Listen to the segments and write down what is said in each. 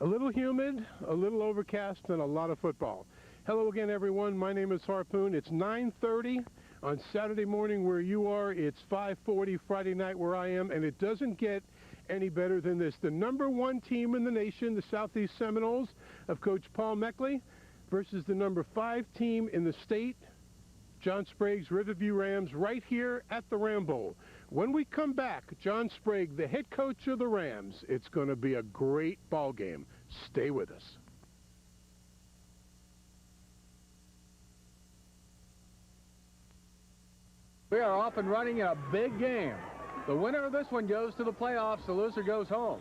A little humid, a little overcast, and a lot of football. Hello again, everyone. My name is Harpoon. It's 9:30 on Saturday morning where you are. It's 5:40 Friday night where I am, and it doesn't get any better than this. The #1 team in the nation, the Southeast Seminoles of Coach Paul Meckley, versus the #5 team in the state, John Sprague's Riverview Rams, right here at the Ram Bowl. When we come back, John Sprague, the head coach of the Rams. It's going to be a great ball game. Stay with us. We are off and running in a big game. The winner of this one goes to the playoffs. The loser goes home.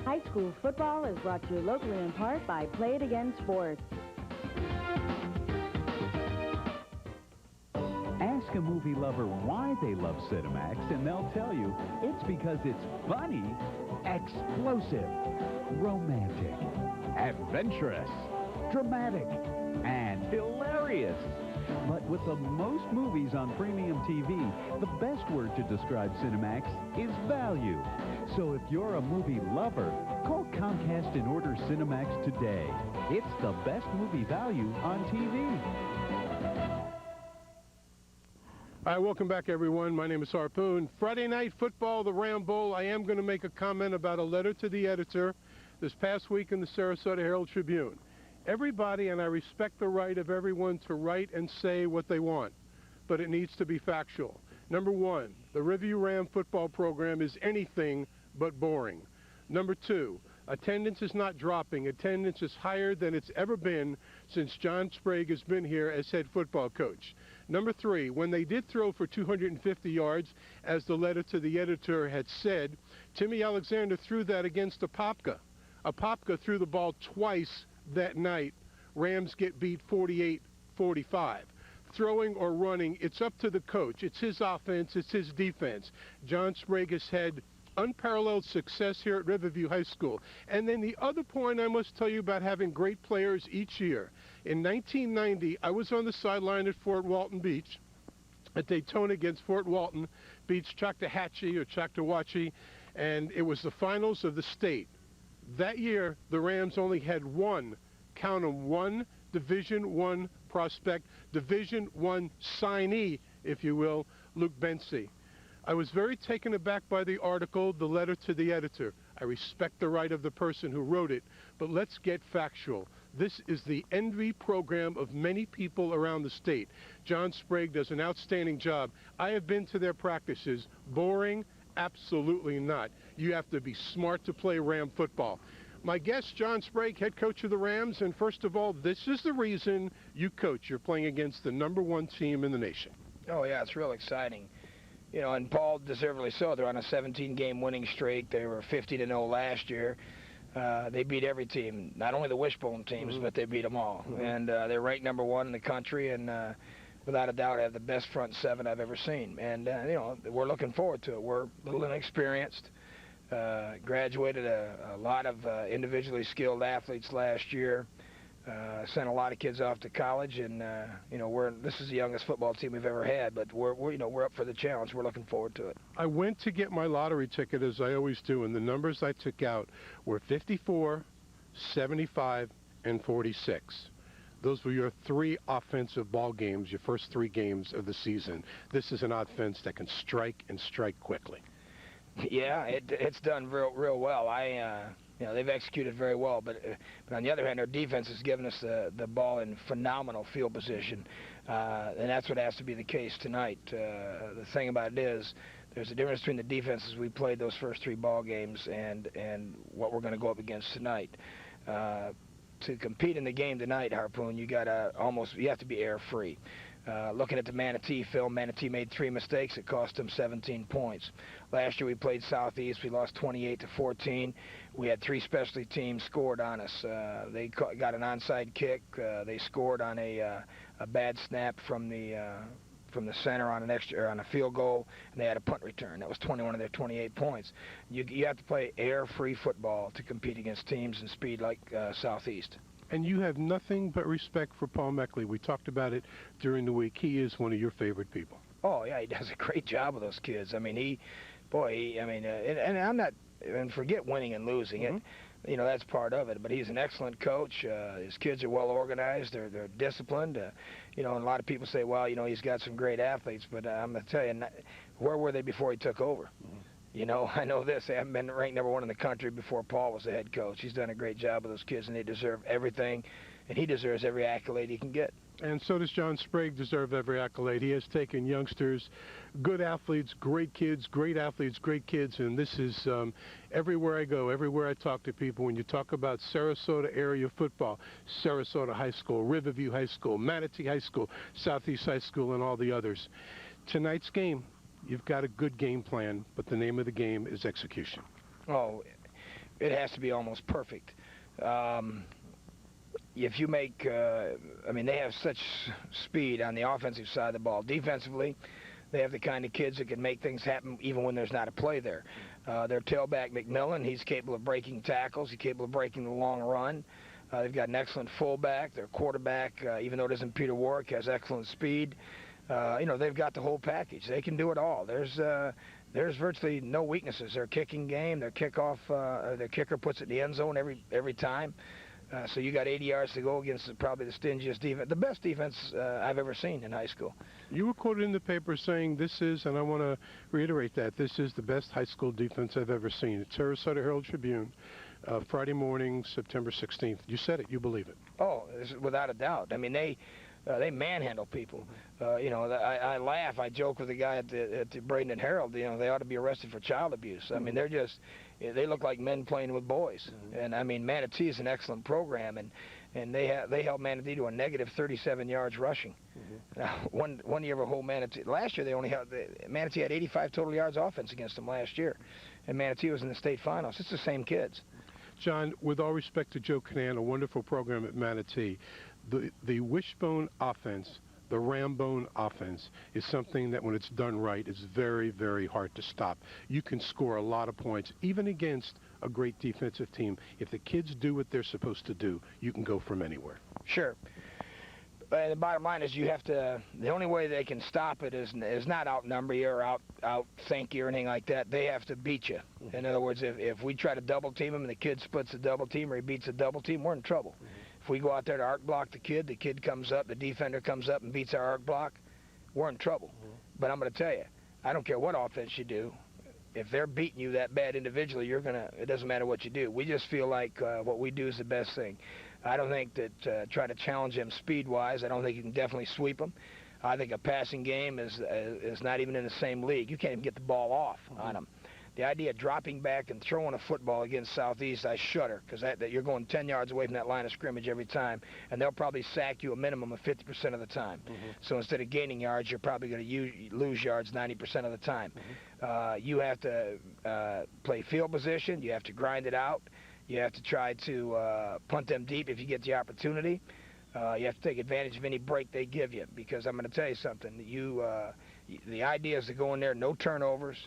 High school football is brought to you locally in part by Play It Again Sports. Ask a movie lover why they love Cinemax, and they'll tell you it's because it's funny, explosive, romantic, adventurous, dramatic, and hilarious. But with the most movies on premium TV, the best word to describe Cinemax is value. So if you're a movie lover, call Comcast and order Cinemax today. It's the best movie value on TV. All right, welcome back, everyone. My name is Harpoon. Friday night football, the Ram Bowl. I am going to make a comment about a letter to the editor this past week in the Sarasota Herald Tribune. Everybody, and I respect the right of everyone to write and say what they want, but it needs to be factual. Number one, the Riverview Ram football program is anything but boring. Number two, attendance is not dropping. Attendance is higher than it's ever been since John Sprague has been here as head football coach. Number three, when they did throw for 250 yards, as the letter to the editor had said, Timmy Alexander threw that against Apopka. Apopka threw the ball twice that night. Rams get beat 48-45. Throwing or running, it's up to the coach. It's his offense, it's his defense. John Sprague has had unparalleled success here at Riverview High School. And then the other point I must tell you about having great players each year. In 1990, I was on the sideline at Fort Walton Beach, at Daytona against Fort Walton Beach, Choctawhatchee or Choctawhatchee, and it was the finals of the state. That year, the Rams only had one, count 'em, one Division I prospect, Division I signee, if you will, Luke Bensi. I was very taken aback by the article, the letter to the editor. I respect the right of the person who wrote it, but let's get factual. This is the envy program of many people around the state. John Sprague does an outstanding job. I have been to their practices. Boring? Absolutely not. You have to be smart to play Ram football. My guest, John Sprague, head coach of the Rams, and first of all, this is the reason you coach. You're playing against the #1 team in the nation. Oh, yeah, it's real exciting. You know, and Paul, deservedly so. They're on a 17-game winning streak. They were 50-0 last year. They beat every team, not only the wishbone teams, but they beat them all. And they're ranked #1 in the country, and without a doubt, have the best front seven I've ever seen. And, you know, we're looking forward to it. We're a little inexperienced. Graduated a lot of individually skilled athletes last year. Sent a lot of kids off to college, and you know, this is the youngest football team we've ever had, but we're up for the challenge. We're looking forward to it. I went to get my lottery ticket, as I always do, and the numbers I took out were 54, 75, and 46. Those were your three offensive ball games, your first three games of the season. This is an offense that can strike and strike quickly. Yeah, it's done real well. You know, they've executed very well, but on the other hand, our defense has given us the ball in phenomenal field position, and that's what has to be the case tonight. The thing about it is, there's a difference between the defenses we played those first three ball games and what we're going to go up against tonight. To compete in the game tonight, Harpoon, you have to be air-free. Looking at the Manatee film, Manatee made 3 mistakes. It cost them 17 points. Last year we played Southeast. We lost 28-14. We had 3 specialty teams scored on us. They got an onside kick. They scored on a bad snap from from the center on on a field goal, and they had a punt return. That was 21 of their 28 points. You have to play air-free football to compete against teams in speed like Southeast. And you have nothing but respect for Paul Meckley. We talked about it during the week. He is one of your favorite people. Oh, yeah, he does a great job with those kids. I mean, and I'm not, and forget winning and losing. Mm-hmm. That's part of it. But he's an excellent coach. His kids are well organized. They're disciplined. And a lot of people say, well, he's got some great athletes. But I'm going to tell you, where were they before he took over? Mm-hmm. I know this. They haven't been ranked #1 in the country before Paul was the head coach. He's done a great job with those kids, and they deserve everything. And he deserves every accolade he can get. And so does John Sprague deserve every accolade. He has taken youngsters, good athletes, great kids, great athletes, great kids, and this is everywhere I go, everywhere I talk to people. When you talk about Sarasota area football, Sarasota High School, Riverview High School, Manatee High School, Southeast High School, and all the others. Tonight's game, you've got a good game plan, but the name of the game is execution. Oh, it has to be almost perfect. If you make, they have such speed on the offensive side of the ball. Defensively, they have the kind of kids that can make things happen even when there's not a play there. Their tailback, McMillan, he's capable of breaking tackles. He's capable of breaking the long run. They've got an excellent fullback. Their quarterback, even though it isn't Peter Warwick, has excellent speed. They've got the whole package. They can do it all. There's virtually no weaknesses. Their kicking game, their kickoff, their kicker puts it in the end zone every time. So you got 80 yards to go against probably the stingiest defense, the best defense I've ever seen in high school. You were quoted in the paper saying this is, and I want to reiterate that, this is the best high school defense I've ever seen. It's Sarasota Herald Tribune, Friday morning, September 16th. You said it. You believe it. Oh, without a doubt. I mean, they manhandle people. I laugh. I joke with the guy at the Braden and Herald. They ought to be arrested for child abuse. I mean, they look like men playing with boys. And I mean, Manatee is an excellent program, and they held Manatee to a negative 37 yards rushing. Now, one year of a whole Manatee. Last year Manatee had 85 total yards offense against them last year, and Manatee was in the state finals. It's the same kids. John, with all respect to Joe Canan, a wonderful program at Manatee, the wishbone offense, the rambone offense, is something that when it's done right is very, very hard to stop. You can score a lot of points, even against a great defensive team. If the kids do what they're supposed to do, you can go from anywhere. Sure. But the bottom line is the only way they can stop it is not outnumber you or outthink you or anything like that. They have to beat you. In other words, if we try to double team him and the kid splits the double team or he beats a double team, we're in trouble. If we go out there to arc block the kid comes up, the defender comes up and beats our arc block, we're in trouble. But I'm going to tell you, I don't care what offense you do. If they're beating you that bad individually, it doesn't matter what you do. We just feel like what we do is the best thing. I don't think that try to challenge them speed-wise. I don't think you can definitely sweep them. I think a passing game is not even in the same league. You can't even get the ball off on them. The idea of dropping back and throwing a football against Southeast, I shudder, because that you're going 10 yards away from that line of scrimmage every time, and they'll probably sack you a minimum of 50% of the time. So instead of gaining yards, you're probably going to lose yards 90% of the time. You have to play field position. You have to grind it out. You have to try to punt them deep if you get the opportunity. You have to take advantage of any break they give you, because I'm going to tell you something. The idea is to go in there, no turnovers,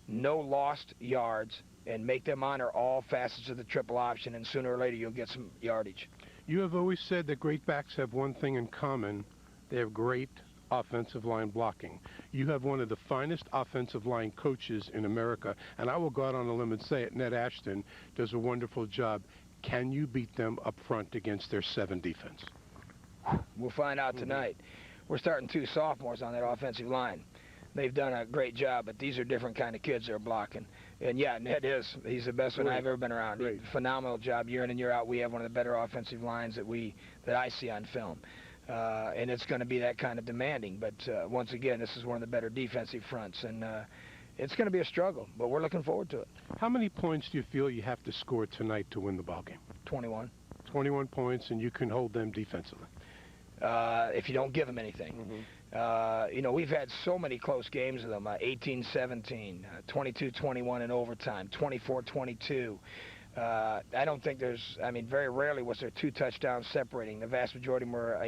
no lost yards, and make them honor all facets of the triple option, and sooner or later you'll get some yardage. You have always said that great backs have one thing in common. They have great offensive line blocking. You have one of the finest offensive line coaches in America, and I will go out on a limb and say it, Ned Ashton does a wonderful job. Can you beat them up front against their 7 defense? We'll find out tonight. We're starting 2 sophomores on that offensive line. They've done a great job, but these are different kind of kids they're blocking. And yeah, Ned he's the best one I've ever been around. Phenomenal job year in and year out. We have one of the better offensive lines that I see on film. And it's going to be that kind of demanding. But once again, this is one of the better defensive fronts. And it's going to be a struggle, but we're looking forward to it. How many points do you feel you have to score tonight to win the ballgame? 21. 21 points, and you can hold them defensively. If you don't give them anything. We've had so many close games with them, 18-17, 22-21 in overtime, 24-22. I don't think very rarely was there 2 touchdowns separating. The vast majority were,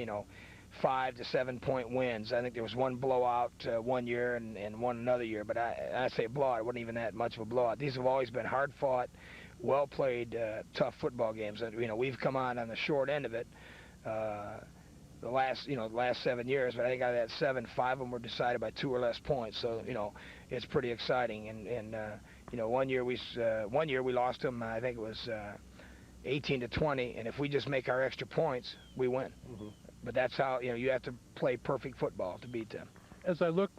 5 to 7 point wins. I think there was one blowout one year and one another year, but I say blowout, it wasn't even that much of a blowout. These have always been hard fought, well played, tough football games. And we've come on the short end of it the last 7 years, but I think out of that 7, 5 of them were decided by 2 or less points. So it's pretty exciting. And one year we lost them. I think it was 18 to 20, and if we just make our extra points, we win. Mm-hmm. But that's how you have to play perfect football to beat them. As I look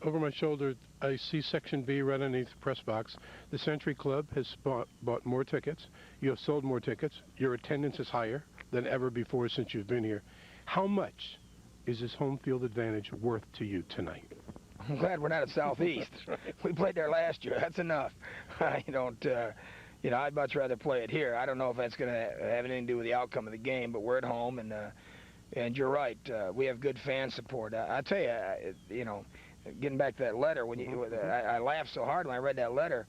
over my shoulder, I see Section B right underneath the press box. The Century Club has bought more tickets. You have sold more tickets. Your attendance is higher than ever before since you've been here. How much is this home field advantage worth to you tonight? I'm glad we're not at Southeast. We played there last year. That's enough. I'd much rather play it here. I don't know if that's going to have anything to do with the outcome of the game, but we're at home, and you're right. We have good fan support. I tell you, getting back to that letter, I laughed so hard when I read that letter.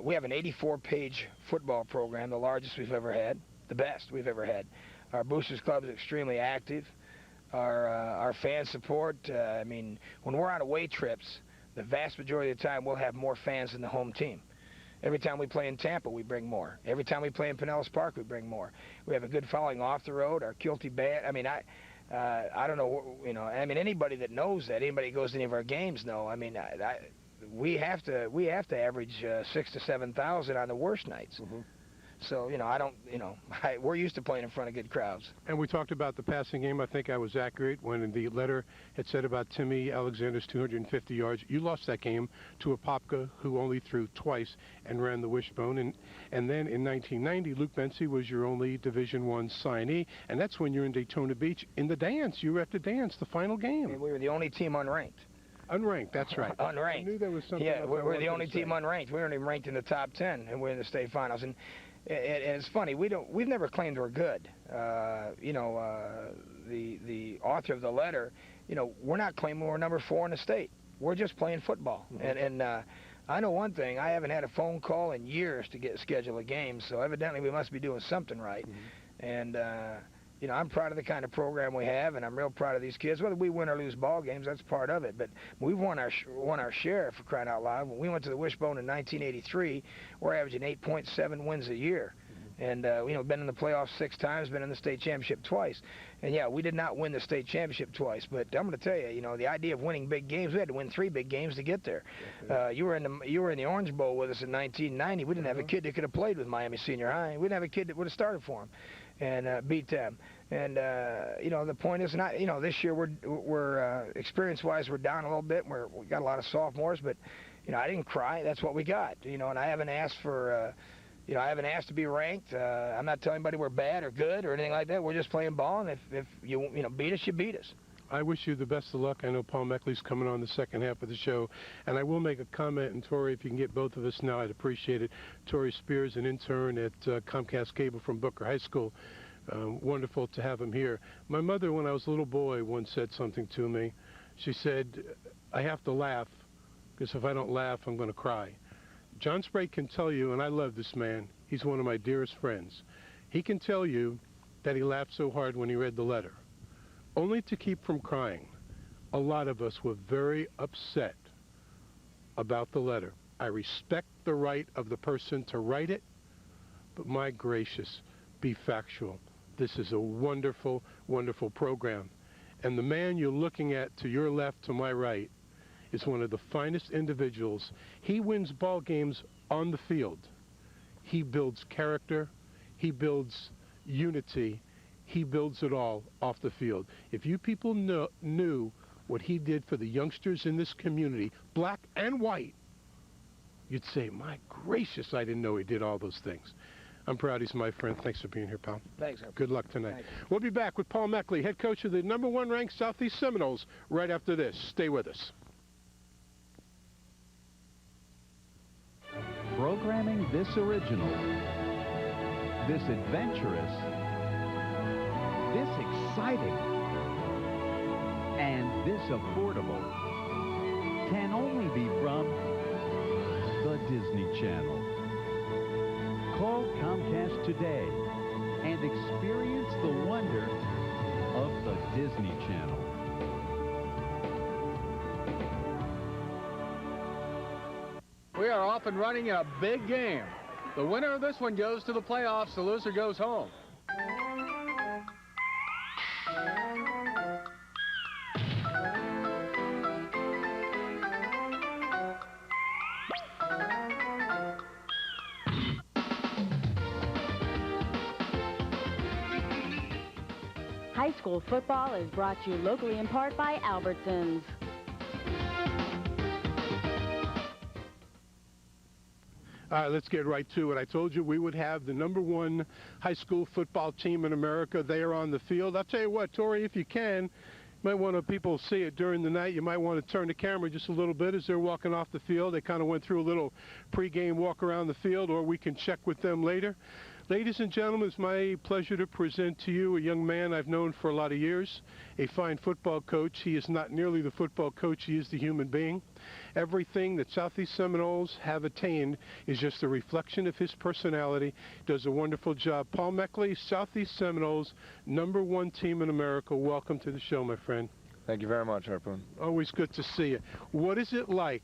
We have an 84-page football program, the largest we've ever had, the best we've ever had. Our Boosters Club is extremely active. Our fan support, when we're on away trips, the vast majority of the time we'll have more fans than the home team. Every time we play in Tampa, we bring more. Every time we play in Pinellas Park, we bring more. We have a good following off the road. Our Kilty band. I don't know. Anybody that knows that, anybody that goes to any of our games know. We have to average 6,000 to 7,000 on the worst nights. Mm-hmm. So, we're used to playing in front of good crowds. And we talked about the passing game. I think I was accurate when the letter had said about Timmy Alexander's 250 yards. You lost that game to Apopka, who only threw twice and ran the wishbone. And then in 1990, Luke Bency was your only Division I signee, and that's when you're in Daytona Beach in the dance. You were at the dance, the final game. And we were the only team unranked. Unranked, that's right. Unranked. I knew there was something. Yeah, we're the only team unranked. We weren't even ranked in the top 10, and we're in the state finals. And it's funny, we've never claimed we're good. The author of the letter, we're not claiming we're number 4 in the state. We're just playing football. Mm-hmm. And I know one thing, I haven't had a phone call in years to schedule a game, so evidently we must be doing something right. Mm-hmm. And I'm proud of the kind of program we have, and I'm real proud of these kids. Whether we win or lose ball games, that's part of it. But we've won our share, for crying out loud. When we went to the Wishbone in 1983, we're averaging 8.7 wins a year. And, been in the playoffs 6 times, been in the state championship twice. And, yeah, we did not win the state championship twice. But I'm going to tell you, the idea of winning big games, we had to win 3 big games to get there. You were in the Orange Bowl with us in 1990. We didn't have a kid that could have played with Miami Senior High. We didn't have a kid that would have started for him and beat them. And, the point is not, this year we're experience-wise, we're down a little bit. We got a lot of sophomores, but, I didn't cry. That's what we got, and I haven't asked for, I haven't asked to be ranked. I'm not telling anybody we're bad or good or anything like that. We're just playing ball, and if you beat us, you beat us. I wish you the best of luck. I know Paul Meckley's coming on the second half of the show, and I will make a comment, and Tori, if you can get both of us now, I'd appreciate it. Tori Spears, an intern at Comcast Cable from Booker High School. Wonderful to have him here. My mother, when I was a little boy, once said something to me. She said, I have to laugh, because if I don't laugh, I'm going to cry. John Sprague can tell you, and I love this man, he's one of my dearest friends. He can tell you that he laughed so hard when he read the letter, only to keep from crying. A lot of us were very upset about the letter. I respect the right of the person to write it, but my gracious, be factual. This is a wonderful, wonderful program. And the man you're looking at to your left, to my right, is one of the finest individuals. He wins ball games on the field. He builds character. He builds unity. He builds it all off the field. If you people knew what he did for the youngsters in this community, black and white, you'd say, my gracious, I didn't know he did all those things. I'm proud he's my friend. Thanks for being here, pal. Thanks, sir. Good luck tonight. We'll be back with Paul Meckley, head coach of the #1 ranked Southeast Seminoles, right after this. Stay with us. Programming this original, this adventurous, this exciting, and this affordable can only be from the Disney Channel. Call Comcast today and experience the wonder of the Disney Channel. We are off and running in a big game. The winner of this one goes to the playoffs. The loser goes home. High school football is brought to you locally in part by Albertsons. All right, let's get right to it. I told you we would have the #1 high school football team in America. They are on the field. I'll tell you what, Tori, if you can, you might want to, people see it during the night, you might want to turn the camera just a little bit as they're walking off the field. They kind of went through a little pregame walk around the field, or we can check with them later. Ladies and gentlemen, it's my pleasure to present to you a young man I've known for a lot of years, a fine football coach. He is not nearly the football coach, he is the human being. Everything that Southeast Seminoles have attained is just a reflection of his personality. He does a wonderful job. Paul Meckley, Southeast Seminoles, #1 team in America. Welcome to the show, my friend. Thank you very much, Harpoon. Always good to see you. What is it like?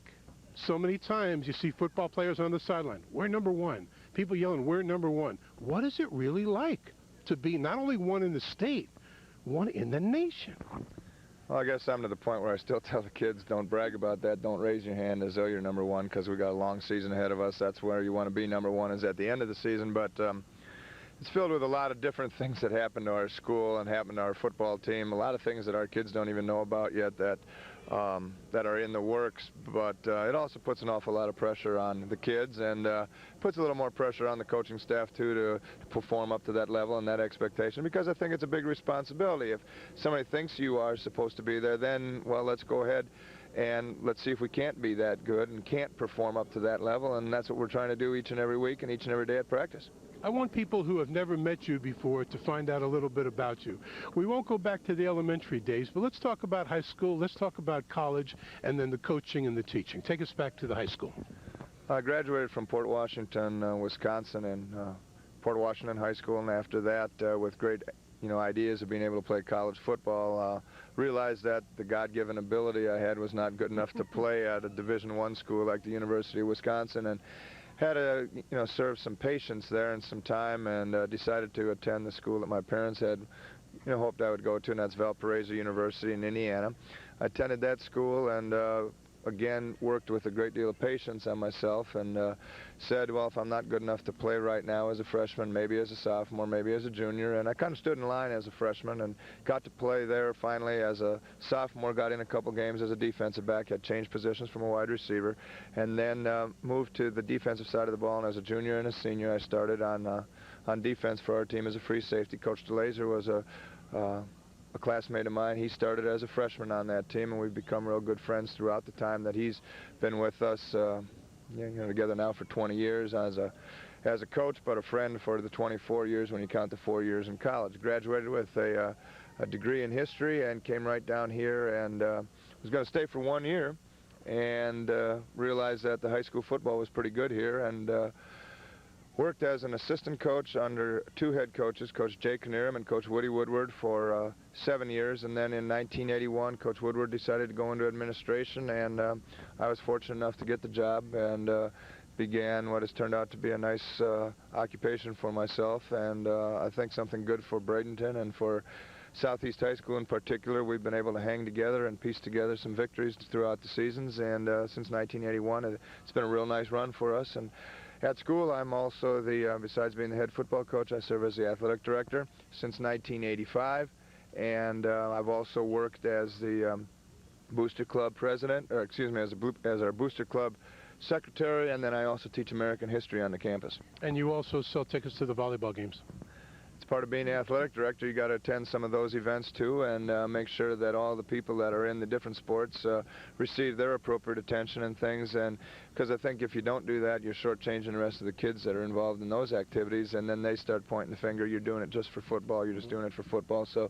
So many times you see football players on the sideline. We're #1. People yelling, we're #1. What is it really like to be not only one in the state, one in the nation? Well, I guess I'm to the point where I still tell the kids, don't brag about that. Don't raise your hand as though you're #1, because we got a long season ahead of us. That's where you want to be. #1 is at the end of the season. But it's filled with a lot of different things that happen to our school and happen to our football team. A lot of things that our kids don't even know about yet that are in the works, but it also puts an awful lot of pressure on the kids, and puts a little more pressure on the coaching staff too to perform up to that level and that expectation, because I think it's a big responsibility. If somebody thinks you are supposed to be there, then, well, let's go ahead and let's see if we can't be that good and can't perform up to that level, and that's what we're trying to do each and every week and each and every day at practice. I want people who have never met you before to find out a little bit about you. We won't go back to the elementary days, but let's talk about high school, let's talk about college, and then the coaching and the teaching. Take us back to the high school. I graduated from Port Washington, Wisconsin, and Port Washington High School, and after that, with great ideas of being able to play college football, realized that the God-given ability I had was not good enough to play at a Division I school like the University of Wisconsin, and had to serve some patience there and some time, and decided to attend the school that my parents had hoped I would go to, and that's Valparaiso University in Indiana. I attended that school and again worked with a great deal of patience on myself, and said, well, if I'm not good enough to play right now as a freshman, maybe as a sophomore, maybe as a junior, and I kind of stood in line as a freshman and got to play there finally as a sophomore, got in a couple games as a defensive back, had changed positions from a wide receiver, and then moved to the defensive side of the ball, and as a junior and a senior I started on defense for our team as a free safety. Coach DeLazer was a classmate of mine. He started as a freshman on that team, and we've become real good friends throughout the time that he's been with us. Together now for 20 years as a coach, but a friend for the 24 years when you count the 4 years in college. Graduated with a degree in history and came right down here, and was going to stay for 1 year, and realized that the high school football was pretty good here, and worked as an assistant coach under 2 head coaches, Coach Jay Knierim and Coach Woody Woodward, for 7 years. And then in 1981, Coach Woodward decided to go into administration, and I was fortunate enough to get the job and began what has turned out to be a nice occupation for myself, and I think something good for Bradenton and for Southeast High School in particular. We've been able to hang together and piece together some victories throughout the seasons, and since 1981, it's been a real nice run for us. And at school, I'm also besides being the head football coach, I serve as the athletic director since 1985, and I've also worked as the booster club president, or excuse me, as our booster club secretary, and then I also teach American history on the campus. And you also sell tickets to the volleyball games. It's part of being the athletic director. You got to attend some of those events too, and make sure that all the people that are in the different sports receive their appropriate attention and things. And because I think if you don't do that, you're shortchanging the rest of the kids that are involved in those activities, and then they start pointing the finger. You're doing it just for football. You're just doing it for football. So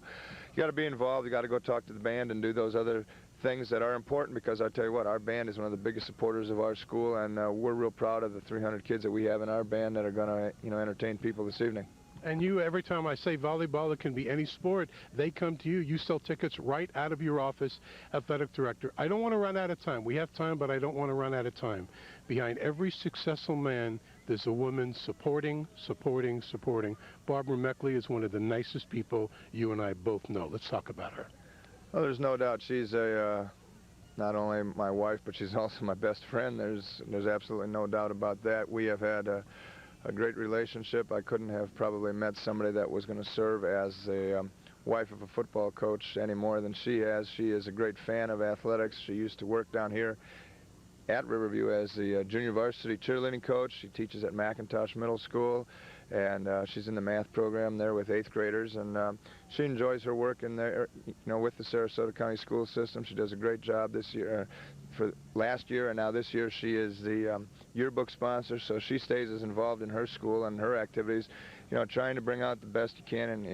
you got to be involved. You got to go talk to the band and do those other things that are important, because I tell you what, our band is one of the biggest supporters of our school, and we're real proud of the 300 kids that we have in our band that are going to entertain people this evening. And you, every time I say volleyball, it can be any sport, they come to you. You sell tickets right out of your office, athletic director. I don't want to run out of time. We have time, but I don't want to run out of time. Behind every successful man, there's a woman supporting. Barbara Meckley is one of the nicest people you and I both know. Let's talk about her. Well, there's no doubt she's not only my wife, but she's also my best friend. There's absolutely no doubt about that. We have had a great relationship. I couldn't have probably met somebody that was going to serve as a wife of a football coach any more than she has. She is a great fan of athletics. She used to work down here at Riverview as the junior varsity cheerleading coach. She teaches at McIntosh Middle School, and she's in the math program there with 8th graders, and she enjoys her work in there, with the Sarasota County school system. She does a great job this year, for last year, and now this year she is the yearbook sponsor, so she stays as involved in her school and her activities, trying to bring out the best you can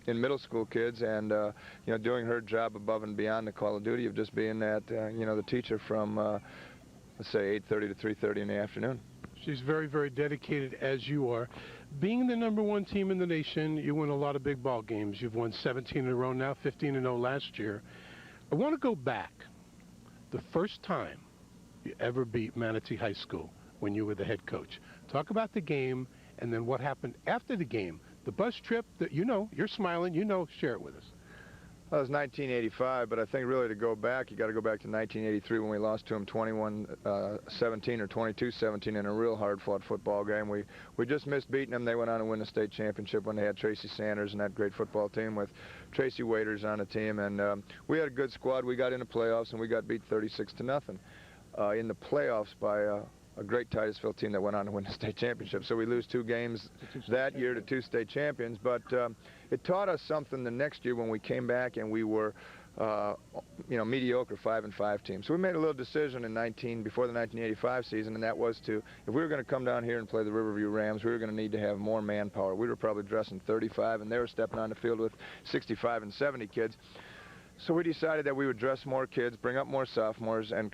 in middle school kids, and doing her job above and beyond the call of duty of just being that the teacher from let's say 8:30 to 3:30 in the afternoon. She's very, very dedicated, as you are. Being the #1 team in the nation, you win a lot of big ball games. You've won 17 in a row now, 15-0 last year. I want to go back. The first time you ever beat Manatee High School when you were the head coach. Talk about the game and then what happened after the game. The bus trip that you're smiling, share it with us. Well, it was 1985, but I think really to go back, you got to go back to 1983 when we lost to them 21-17 or 22-17 in a real hard-fought football game. We just missed beating them. They went on to win the state championship when they had Tracy Sanders and that great football team with Tracy Waiters on the team. And we had a good squad. We got into playoffs, and we got beat 36-0 in the playoffs by a great Titusville team that went on to win the state championship. So we lose 2 games that year to 2 state champions, but it taught us something the next year when we came back and we were mediocre 5-5 team. So we made a little decision before the 1985 season, and that was if we were going to come down here and play the Riverview Rams, we were going to need to have more manpower. We were probably dressing 35, and they were stepping on the field with 65 and 70 kids. So we decided that we would dress more kids, bring up more sophomores, and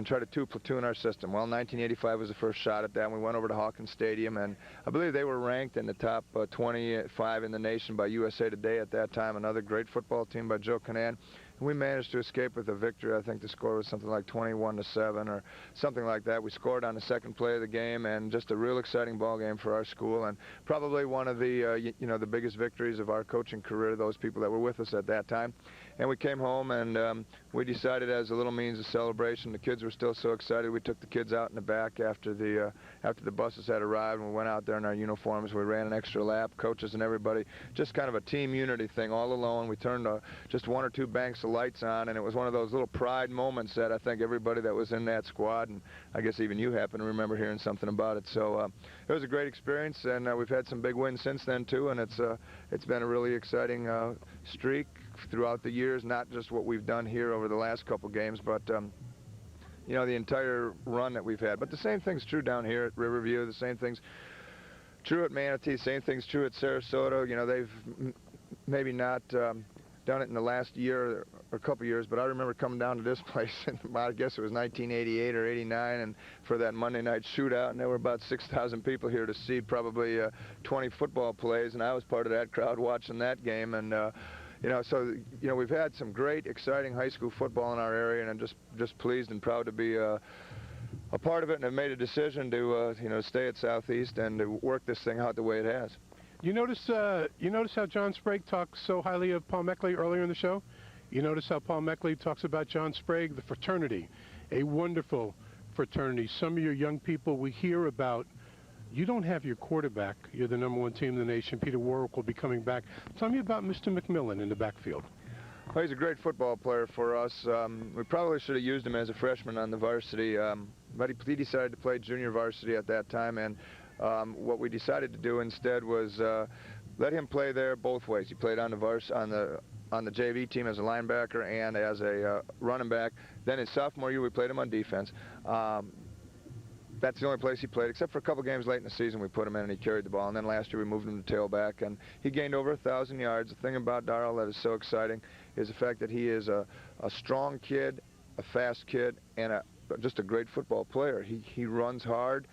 try to two-platoon our system. Well, 1985 was the first shot at that, and we went over to Hawkins Stadium, and I believe they were ranked in the top 25 in the nation by USA Today at that time, another great football team by Joe Canan. And we managed to escape with a victory. I think the score was something like 21-7 or something like that. We scored on the second play of the game, and just a real exciting ball game for our school, and probably one of the the biggest victories of our coaching career, those people that were with us at that time. And we came home, and we decided as a little means of celebration. The kids were still so excited. We took the kids out in the back after the buses had arrived, and we went out there in our uniforms. We ran an extra lap, coaches and everybody, just kind of a team unity thing all alone. We turned just 1 or 2 banks of lights on, and it was one of those little pride moments that I think everybody that was in that squad, and I guess even you happen to remember hearing something about it. So it was a great experience, and we've had some big wins since then too, and it's been a really exciting streak throughout the years, not just what we've done here over the last couple games, but the entire run that we've had. But the same thing's true down here at Riverview. The same thing's true at Manatee. Same thing's true at Sarasota. They've maybe not done it in the last year or a couple years, but I remember coming down to this place, and I guess it was 1988 or 89, and for that Monday night shootout, and there were about 6,000 people here to see probably 20 football plays, and I was part of that crowd watching that game. And we've had some great, exciting high school football in our area, and I'm just pleased and proud to be a part of it, and have made a decision to stay at Southeast and to work this thing out the way it has. You notice how John Sprague talks so highly of Paul Meckley earlier in the show? You notice how Paul Meckley talks about John Sprague, the fraternity, a wonderful fraternity. Some of your young people we hear about. You don't have your quarterback. You're the #1 team in the nation. Peter Warwick will be coming back. Tell me about Mr. McMillan in the backfield. Well, he's a great football player for us. We probably should have used him as a freshman on the varsity, but he decided to play junior varsity at that time, and what we decided to do instead was let him play there both ways. He played on the JV team as a linebacker and as a running back. Then his sophomore year, we played him on defense. That's the only place he played, except for a couple games late in the season we put him in and he carried the ball. And then last year we moved him to tailback, and he gained over 1,000 yards. The thing about Darrell that is so exciting is the fact that he is a strong kid, a fast kid, and just a great football player. He runs hard.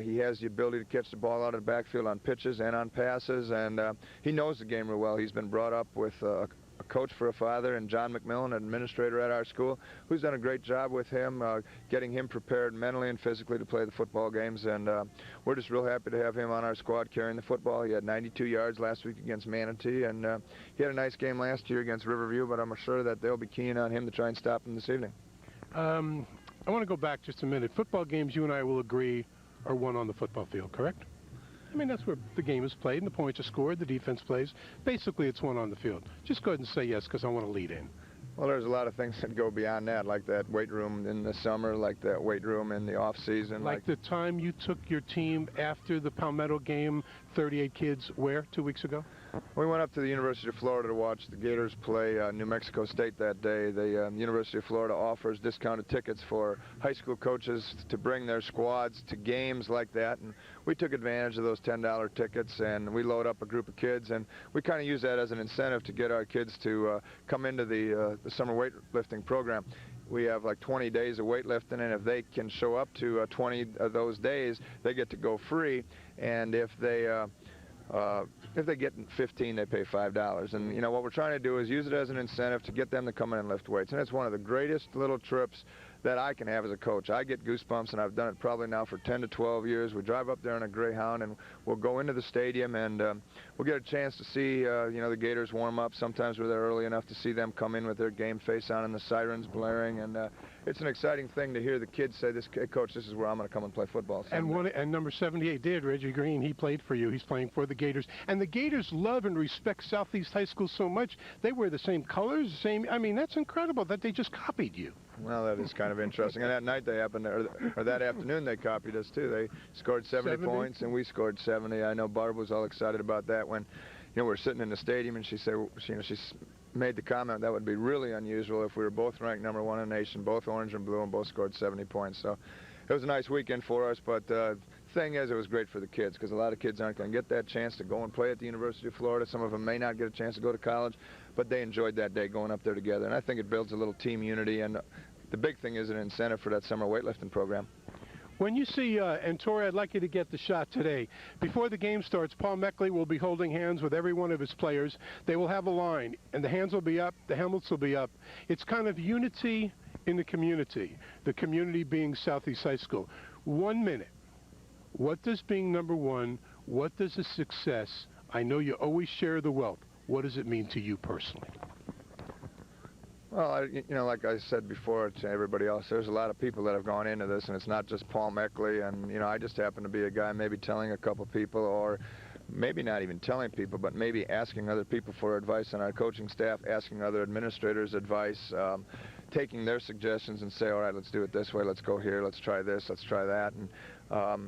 He has the ability to catch the ball out of the backfield on pitches and on passes, and he knows the game real well. He's been brought up with a coach for a father, and John McMillan, an administrator at our school, who's done a great job with him, getting him prepared mentally and physically to play the football games, and we're just real happy to have him on our squad carrying the football. He had 92 yards last week against Manatee, and he had a nice game last year against Riverview, but I'm sure that they'll be keen on him to try and stop him this evening. I want to go back just a minute. Football games, you and I will agree, are won on the football field, correct? I mean, that's where the game is played and the points are scored, the defense plays. Basically, it's won on the field. Just go ahead and say yes, because I want to lead in. Well, there's a lot of things that go beyond that, like that weight room in the summer, like that weight room in the off season. Like the time you took your team after the Palmetto game, 38 kids, where, 2 weeks ago? We went up to the University of Florida to watch the Gators play New Mexico State that day. The University of Florida offers discounted tickets for high school coaches to bring their squads to games like that, and we took advantage of those $10 tickets, and we load up a group of kids, and we kind of use that as an incentive to get our kids to come into the summer weightlifting program. We have like 20 days of weightlifting, and if they can show up to 20 of those days, they get to go free, and if they get 15, they pay $5. And, you know, what we're trying to do is use it as an incentive to get them to come in and lift weights. And it's one of the greatest little trips that I can have as a coach. I get goosebumps, and I've done it probably now for 10 to 12 years. We drive up there in a Greyhound, and we'll go into the stadium, and we'll get a chance to see, you know, the Gators warm up. Sometimes we're there early enough to see them come in with their game face on and the sirens blaring. And it's an exciting thing to hear the kids say, "Hey, Coach, this is where I'm going to come and play football." And number 78 did, Reggie Green. He played for you. He's playing for the Gators. And the Gators love and respect Southeast High School so much. They wear the same colors, I mean, that's incredible that they just copied you. Well, that is kind of interesting. And that night they happened, or that afternoon they copied us too. They scored 70 points, and we scored 70. I know Barb was all excited about that when, you know, we're sitting in the stadium, and she said, you know, she made the comment that would be really unusual if we were both ranked #1 in the nation, both orange and blue, and both scored 70 points. So it was a nice weekend for us, but the thing is, it was great for the kids, because a lot of kids aren't going to get that chance to go and play at the University of Florida. Some of them may not get a chance to go to college, but they enjoyed that day going up there together, and I think it builds a little team unity, and the big thing is an incentive for that summer weightlifting program. When you see, and Tori, I'd like you to get the shot today. Before the game starts, Paul Meckley will be holding hands with every one of his players. They will have a line, and the hands will be up, the helmets will be up. It's kind of unity in the community being Southeast High School. 1 minute. What does being #1, what does a success, I know you always share the wealth, what does it mean to you personally? Well, you know, like I said before to everybody else, there's a lot of people that have gone into this, and it's not just Paul Meckley, and, you know, I just happen to be a guy maybe telling a couple people, or maybe not even telling people, but maybe asking other people for advice on our coaching staff, asking other administrators advice, taking their suggestions and say, all right, let's do it this way, let's go here, let's try this, let's try that. And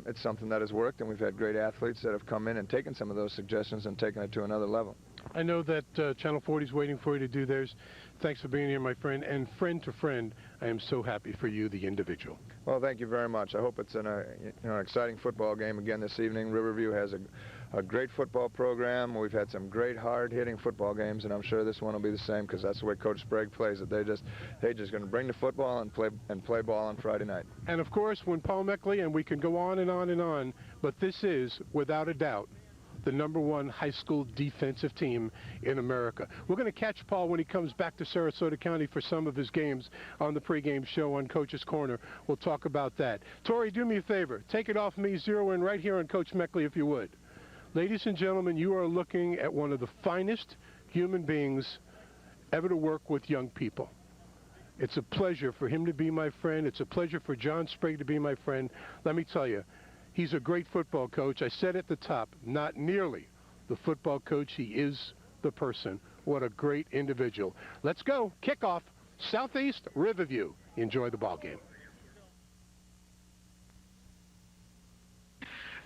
it's something that has worked, and we've had great athletes that have come in and taken some of those suggestions and taken it to another level. I know that Channel 40 is waiting for you to do theirs. Thanks for being here, my friend. And friend to friend, I am so happy for you, the individual. Well, thank you very much. I hope it's an exciting football game again this evening. Riverview has a great football program. We've had some great hard-hitting football games, and I'm sure this one will be the same, because that's the way Coach Sprague plays it. They're just going to bring the football and play ball on Friday night. And of course, when Paul Meckley, and we can go on and on and on, but this is, without a doubt, the #1 high school defensive team in America. We're going to catch Paul when he comes back to Sarasota County for some of his games on the pregame show on Coach's Corner. We'll talk about that. Tori, do me a favor. Take it off me, zero in right here on Coach Meckley, if you would. Ladies and gentlemen, you are looking at one of the finest human beings ever to work with young people. It's a pleasure for him to be my friend. It's a pleasure for John Sprague to be my friend. Let me tell you, he's a great football coach. I said at the top, not nearly the football coach. He is the person. What a great individual. Let's go. Kickoff, Southeast Riverview. Enjoy the ball game.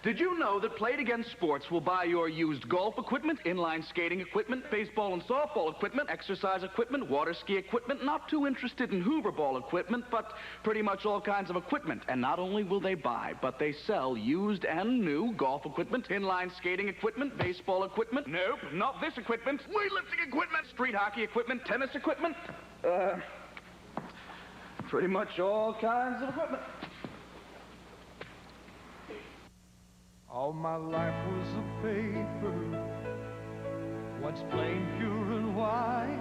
Did you know that Played Again Sports will buy your used golf equipment, inline skating equipment, baseball and softball equipment, exercise equipment, water ski equipment? Not too interested in Hoover ball equipment, but pretty much all kinds of equipment. And not only will they buy, but they sell used and new golf equipment, inline skating equipment, baseball equipment. Nope, not this equipment. Weightlifting equipment, street hockey equipment, tennis equipment. pretty much all kinds of equipment. All my life was a paper, once plain, pure and white,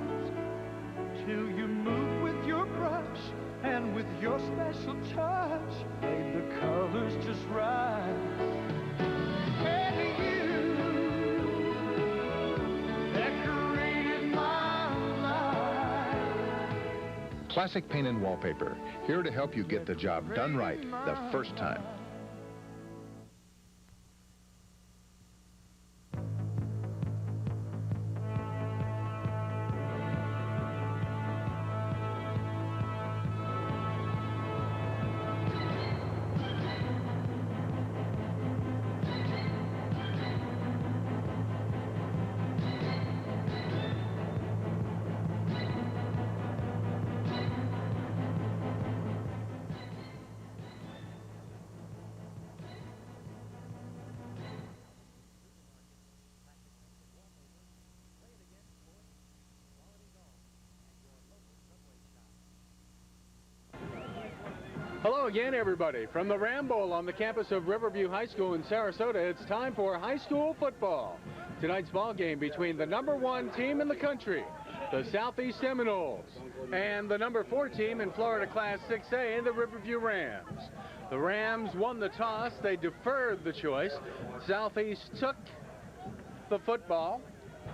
till you moved with your brush and with your special touch made the colors just right. And you decorated my life. Classic Paint and Wallpaper, here to help you get the job done right the first time. Hello again, everybody. From the Ram Bowl on the campus of Riverview High School in Sarasota, it's time for high school football. Tonight's ball game between the #1 team in the country, the Southeast Seminoles, and the #4 team in Florida Class 6A, the Riverview Rams. The Rams won the toss. They deferred the choice. Southeast took the football,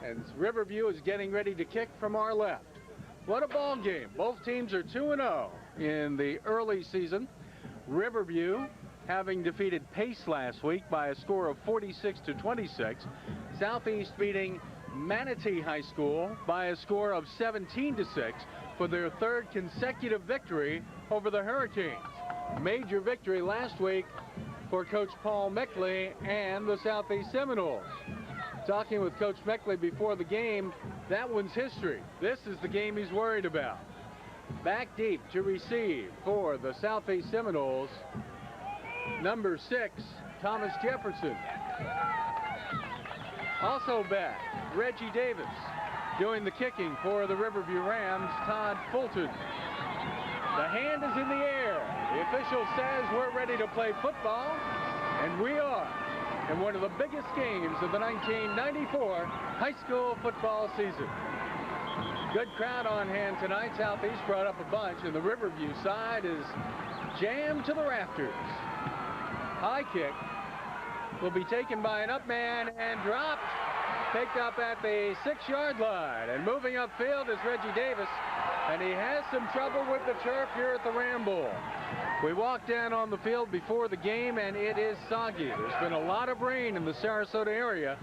and Riverview is getting ready to kick from our left. What a ball game. Both teams are 2-0 in the early season. Riverview having defeated Pace last week by a score of 46-26. Southeast beating Manatee High School by a score of 17-6 for their third consecutive victory over the Hurricanes. Major victory last week for Coach Paul Meckley and the Southeast Seminoles. Talking with Coach Meckley before the game, that one's history. This is the game he's worried about. Back deep to receive for the Southeast Seminoles, #6, Thomas Jefferson. Also back, Reggie Davis. Doing the kicking for the Riverview Rams, Todd Fulton. The hand is in the air. The official says we're ready to play football, and we are, in one of the biggest games of the 1994 high school football season. Good crowd on hand tonight. Southeast brought up a bunch, and the Riverview side is jammed to the rafters. High kick will be taken by an up man and dropped. Picked up at the 6-yard line, and moving upfield is Reggie Davis, and he has some trouble with the turf here at the Ram Bowl. We walked down on the field before the game, and it is soggy. There's been a lot of rain in the Sarasota area,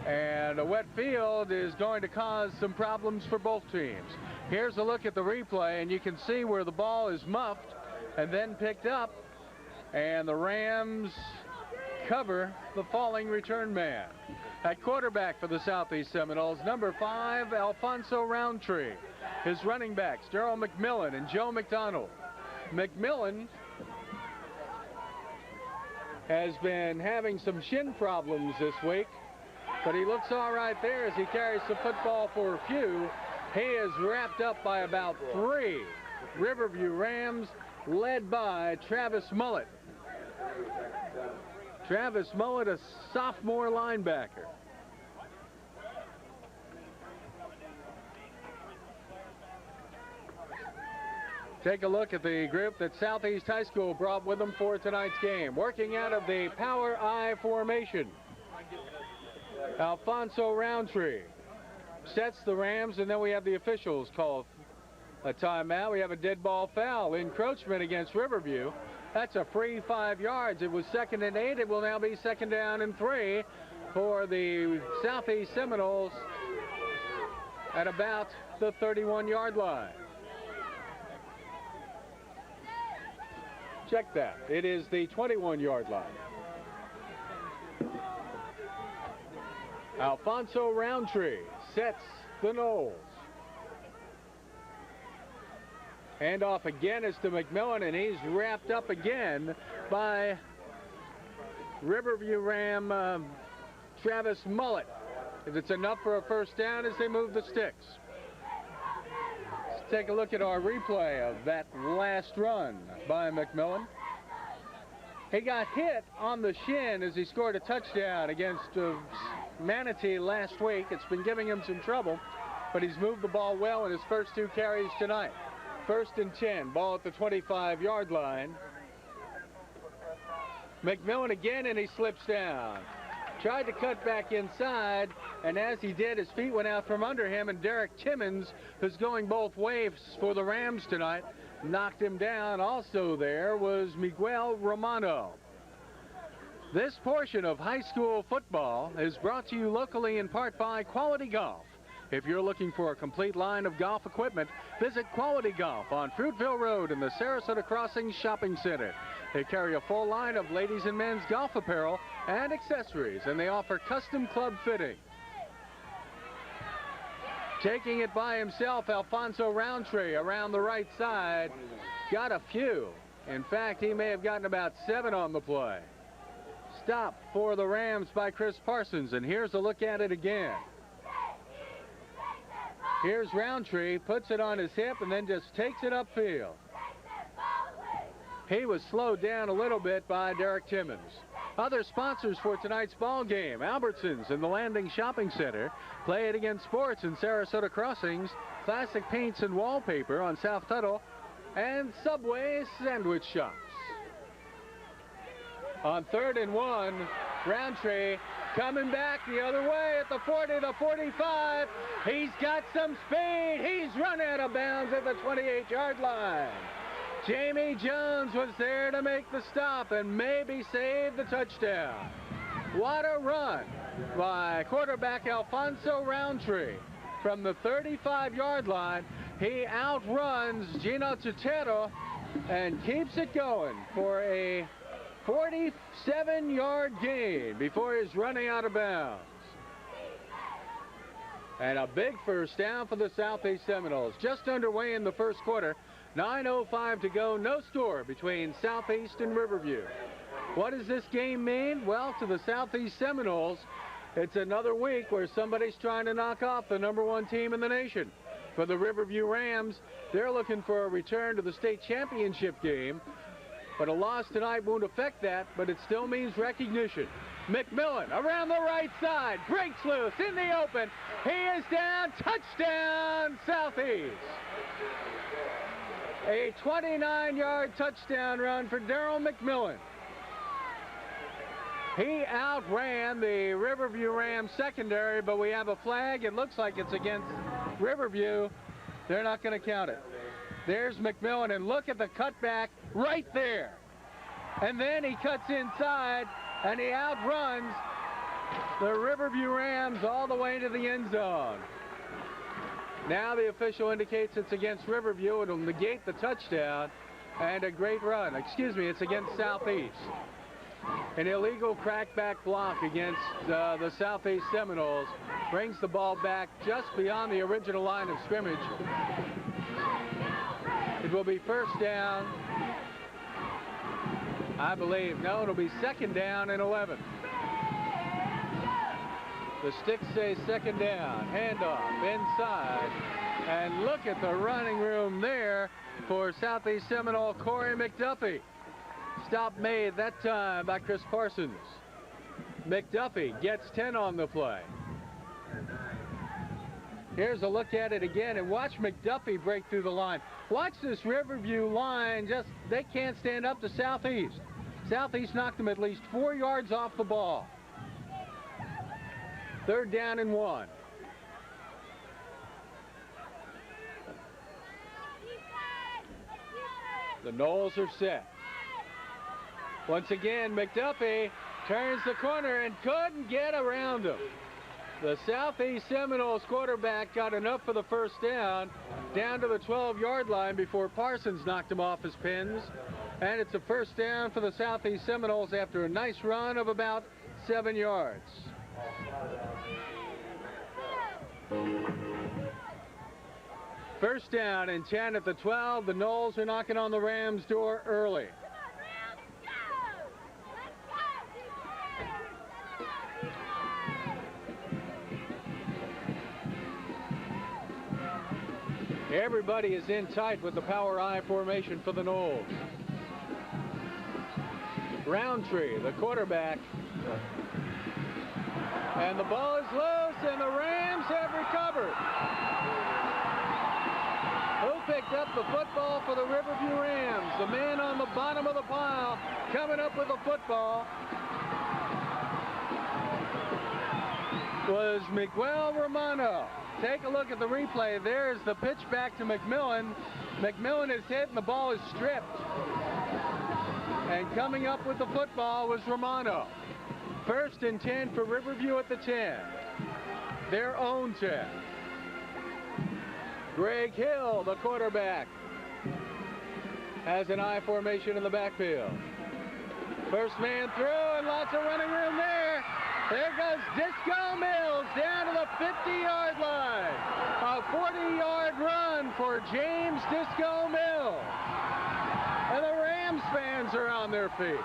and a wet field is going to cause some problems for both teams. Here's a look at the replay, and you can see where the ball is muffed and then picked up, and the Rams cover the falling return man. At quarterback for the Southeast Seminoles, #5, Alfonso Roundtree. His running backs, Darrell McMillan and Joe McDonald. McMillan has been having some shin problems this week, but he looks all right there as he carries the football for a few. He is wrapped up by about 3 Riverview Rams, led by Travis Mullet. Travis Mullet, a sophomore linebacker. Take a look at the group that Southeast High School brought with them for tonight's game. Working out of the Power I formation, Alfonso Roundtree sets the Rams, and then we have the officials call a timeout. We have a dead ball foul, encroachment against Riverview. That's a free 5 yards. It was 2nd and 8. It will now be 2nd down and 3 for the Southeast Seminoles at about the 31-yard line. Check that. It is the 21-yard line. Alfonso Roundtree sets the Noles. Hand off again is to McMillan, and he's wrapped up again by Riverview Ram Travis Mullet. If it's enough for a first down as they move the sticks. take a look at our replay of that last run by McMillan. He got hit on the shin as he scored a touchdown against Manatee last week. It's been giving him some trouble, but he's moved the ball well in his first 2 carries tonight. 1st and 10, ball at the 25-yard line. McMillan again, and he slips down. Tried to cut back inside, and as he did, his feet went out from under him, and Derek Timmons, who's going both ways for the Rams tonight, knocked him down. Also there was Miguel Romano. This portion of high school football is brought to you locally in part by Quality Golf. If you're looking for a complete line of golf equipment, visit Quality Golf on Fruitville Road in the Sarasota Crossing Shopping Center. They carry a full line of ladies and men's golf apparel and accessories, and they offer custom club fitting. Taking it by himself, Alfonso Roundtree around the right side. Got a few. In fact, he may have gotten about 7 on the play. Stop for the Rams by Chris Parsons, and here's a look at it again. Here's Roundtree, puts it on his hip, and then just takes it upfield. He was slowed down a little bit by Derek Timmons. Other sponsors for tonight's ball game: Albertsons in the Landing Shopping Center, Play It Again Sports in Sarasota Crossings, Classic Paints and Wallpaper on South Tuttle, and Subway Sandwich Shops. On 3rd and 1, Roundtree coming back the other way at the 40, the 45. He's got some speed. He's run out of bounds at the 28-yard line. Jamie Jones was there to make the stop and maybe save the touchdown. What a run by quarterback Alfonso Roundtree. From the 35-yard line, he outruns Gino Tutero and keeps it going for a 47-yard gain before he's running out of bounds. And a big first down for the Southeast Seminoles. Just underway in the first quarter. 9:05 to go. No score between Southeast and Riverview. What does this game mean? Well, to the Southeast Seminoles, it's another week where somebody's trying to knock off the #1 team in the nation. For the Riverview Rams, they're looking for a return to the state championship game. But a loss tonight won't affect that, but it still means recognition. McMillan around the right side, breaks loose in the open. He is down, touchdown, Southeast. A 29-yard touchdown run for Darryl McMillan. He outran the Riverview Rams secondary, but we have a flag. It looks like it's against Riverview. They're not going to count it. There's McMillan, and look at the cutback right there. And then he cuts inside, and he outruns the Riverview Rams all the way to the end zone. Now the official indicates it's against Riverview. It'll negate the touchdown, and a great run. Excuse me, it's against Southeast. An illegal crackback block against the Southeast Seminoles brings the ball back just beyond the original line of scrimmage. It will be first down, I believe. No, it'll be 2nd down and 11. The sticks say 2nd down. Handoff inside. And look at the running room there for Southeast Seminole Corey McDuffie. Stop made that time by Chris Parsons. McDuffie gets 10 on the play. Here's a look at it again, and watch McDuffie break through the line. Watch this Riverview line. They can't stand up to Southeast. Southeast knocked them at least 4 yards off the ball. 3rd down and 1. The Noles are set. Once again, McDuffie turns the corner and couldn't get around him. The Southeast Seminoles quarterback got enough for the first down to the 12-yard line before Parsons knocked him off his pins. And it's a first down for the Southeast Seminoles after a nice run of about 7 yards. First down and 10 at the 12. The Noles are knocking on the Rams' door early. Everybody is in tight with the power I formation for the Noles. Roundtree, the quarterback. And the ball is loose, and the Rams have recovered. Who picked up the football for the Riverview Rams? The man on the bottom of the pile coming up with the football was Miguel Romano. Take a look at the replay. There's the pitch back to McMillan. McMillan is hit and the ball is stripped. And coming up with the football was Romano. 1st and 10 for Riverview at the 10. Their own 10. Greg Hill, the quarterback, has an I formation in the backfield. First man through and lots of running room there. There goes Disco Mills down to the 50-yard line. A 40-yard run for James Disco Mills. And the Rams fans are on their feet.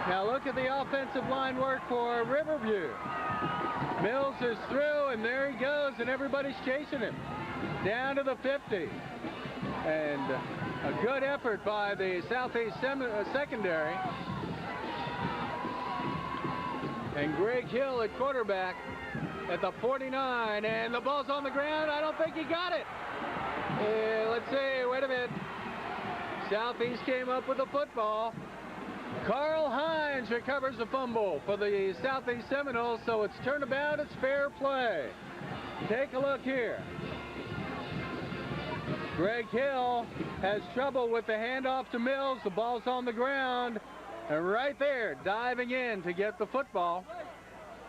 Now look at the offensive line work for Riverview. Mills is through, and there he goes, and everybody's chasing him. Down to the 50. And a good effort by the Southeast secondary. And Greg Hill at quarterback at the 49, and the ball's on the ground. I don't think he got it. Let's see, wait a minute. Southeast came up with the football. Carl Hines recovers the fumble for the Southeast Seminoles, so it's turnabout, it's fair play. Take a look here. Greg Hill has trouble with the handoff to Mills. The ball's on the ground, and right there, diving in to get the football.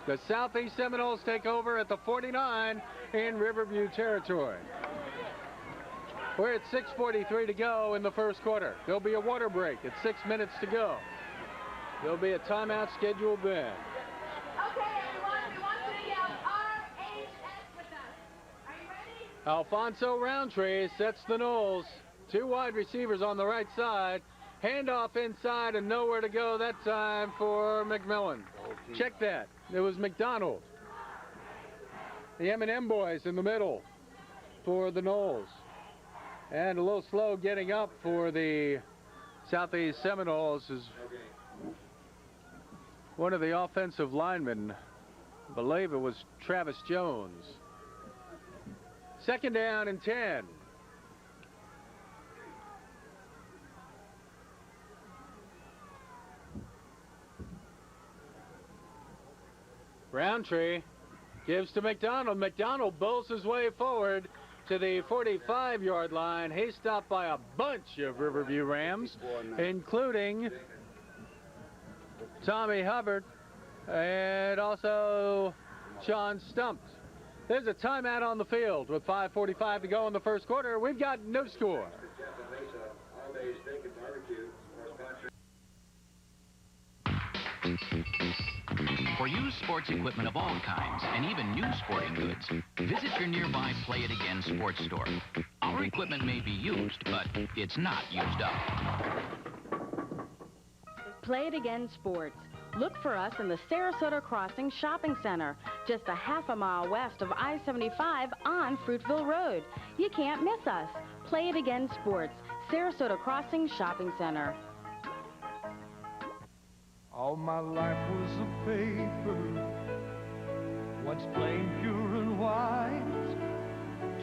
The Southeast Seminoles take over at the 49 in Riverview territory. We're at 6:43 to go in the first quarter. There'll be a water break at 6 minutes to go. There'll be a timeout scheduled then. Okay, everyone, we want you to yell RHS with us. Are you ready? Alfonso Roundtree sets the Noles. 2 wide receivers on the right side. Handoff inside and nowhere to go that time for McMillan. Check that. It was McDonald. The M&M boys in the middle for the Noles. And a little slow getting up for the Southeast Seminoles is one of the offensive linemen. I believe it was Travis Jones. 2nd down and 10. Roundtree gives to McDonald. McDonald bowls his way forward to the 45-yard line. He's stopped by a bunch of Riverview Rams, including Tommy Hubbard and also Sean Stumps. There's a timeout on the field with 5:45 to go in the first quarter. We've got no score. For used sports equipment of all kinds, and even new sporting goods, visit your nearby Play It Again sports store. Our equipment may be used, but it's not used up. Play It Again Sports. Look for us in the Sarasota Crossing Shopping Center, just a half a mile west of I-75 on Fruitville Road. You can't miss us. Play It Again Sports, Sarasota Crossing Shopping Center. All my life was a paper, once plain, pure and white,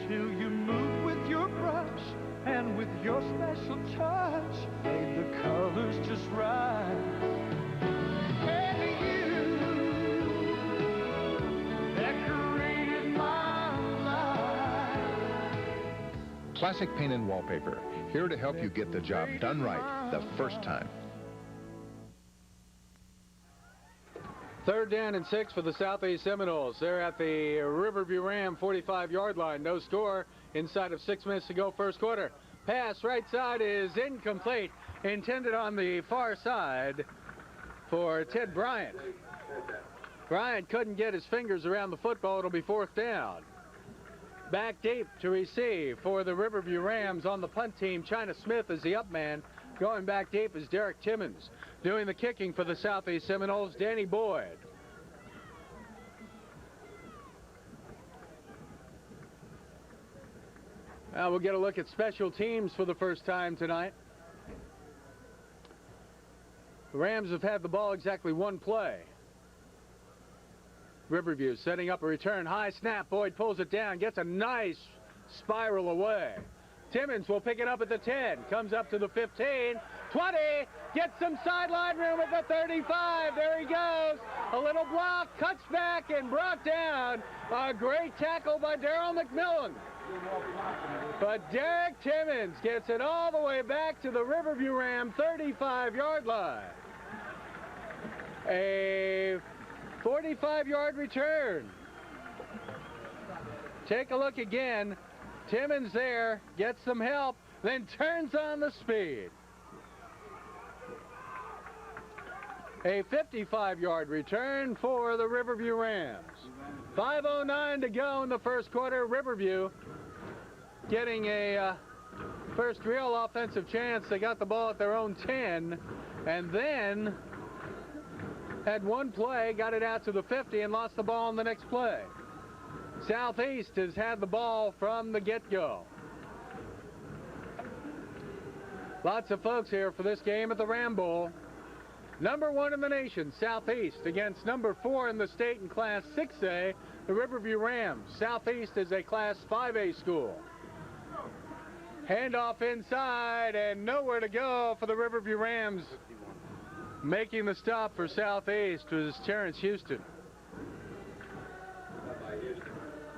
till you moved with your brush and with your special touch made the colors just right. And you decorated my life. Classic Paint and Wallpaper, here to help you get the job done right the first time. 3rd down and 6 for the Southeast Seminoles. They're at the Riverview Ram 45-yard line. No score inside of 6 minutes to go first quarter. Pass right side is incomplete. Intended on the far side for Ted Bryant. Bryant couldn't get his fingers around the football. It'll be 4th down. Back deep to receive for the Riverview Rams on the punt team. China Smith is the up man. Going back deep is Derek Timmons. Doing the kicking for the Southeast Seminoles, Danny Boyd. We'll get a look at special teams for the first time tonight. The Rams have had the ball exactly one play. Riverview setting up a return. High snap. Boyd pulls it down. Gets a nice spiral away. Timmons will pick it up at the 10. Comes up to the 15. 20. Gets some sideline room at the 35. There he goes. A little block. Cuts back and brought down. A great tackle by Darryl McMillan. But Derek Timmons gets it all the way back to the Riverview Ram 35-yard line. A 45-yard return. Take a look again. Timmons there, gets some help, then turns on the speed. A 55-yard return for the Riverview Rams. 5:09 to go in the first quarter. Riverview getting a first real offensive chance. They got the ball at their own 10, and then had one play, got it out to the 50, and lost the ball in the next play. Southeast has had the ball from the get-go. Lots of folks here for this game at the Ram Bowl. Number 1 in the nation, Southeast, against number 4 in the state in Class 6A, the Riverview Rams. Southeast is a Class 5A school. Handoff inside, and nowhere to go for the Riverview Rams. Making the stop for Southeast was Terrence Houston.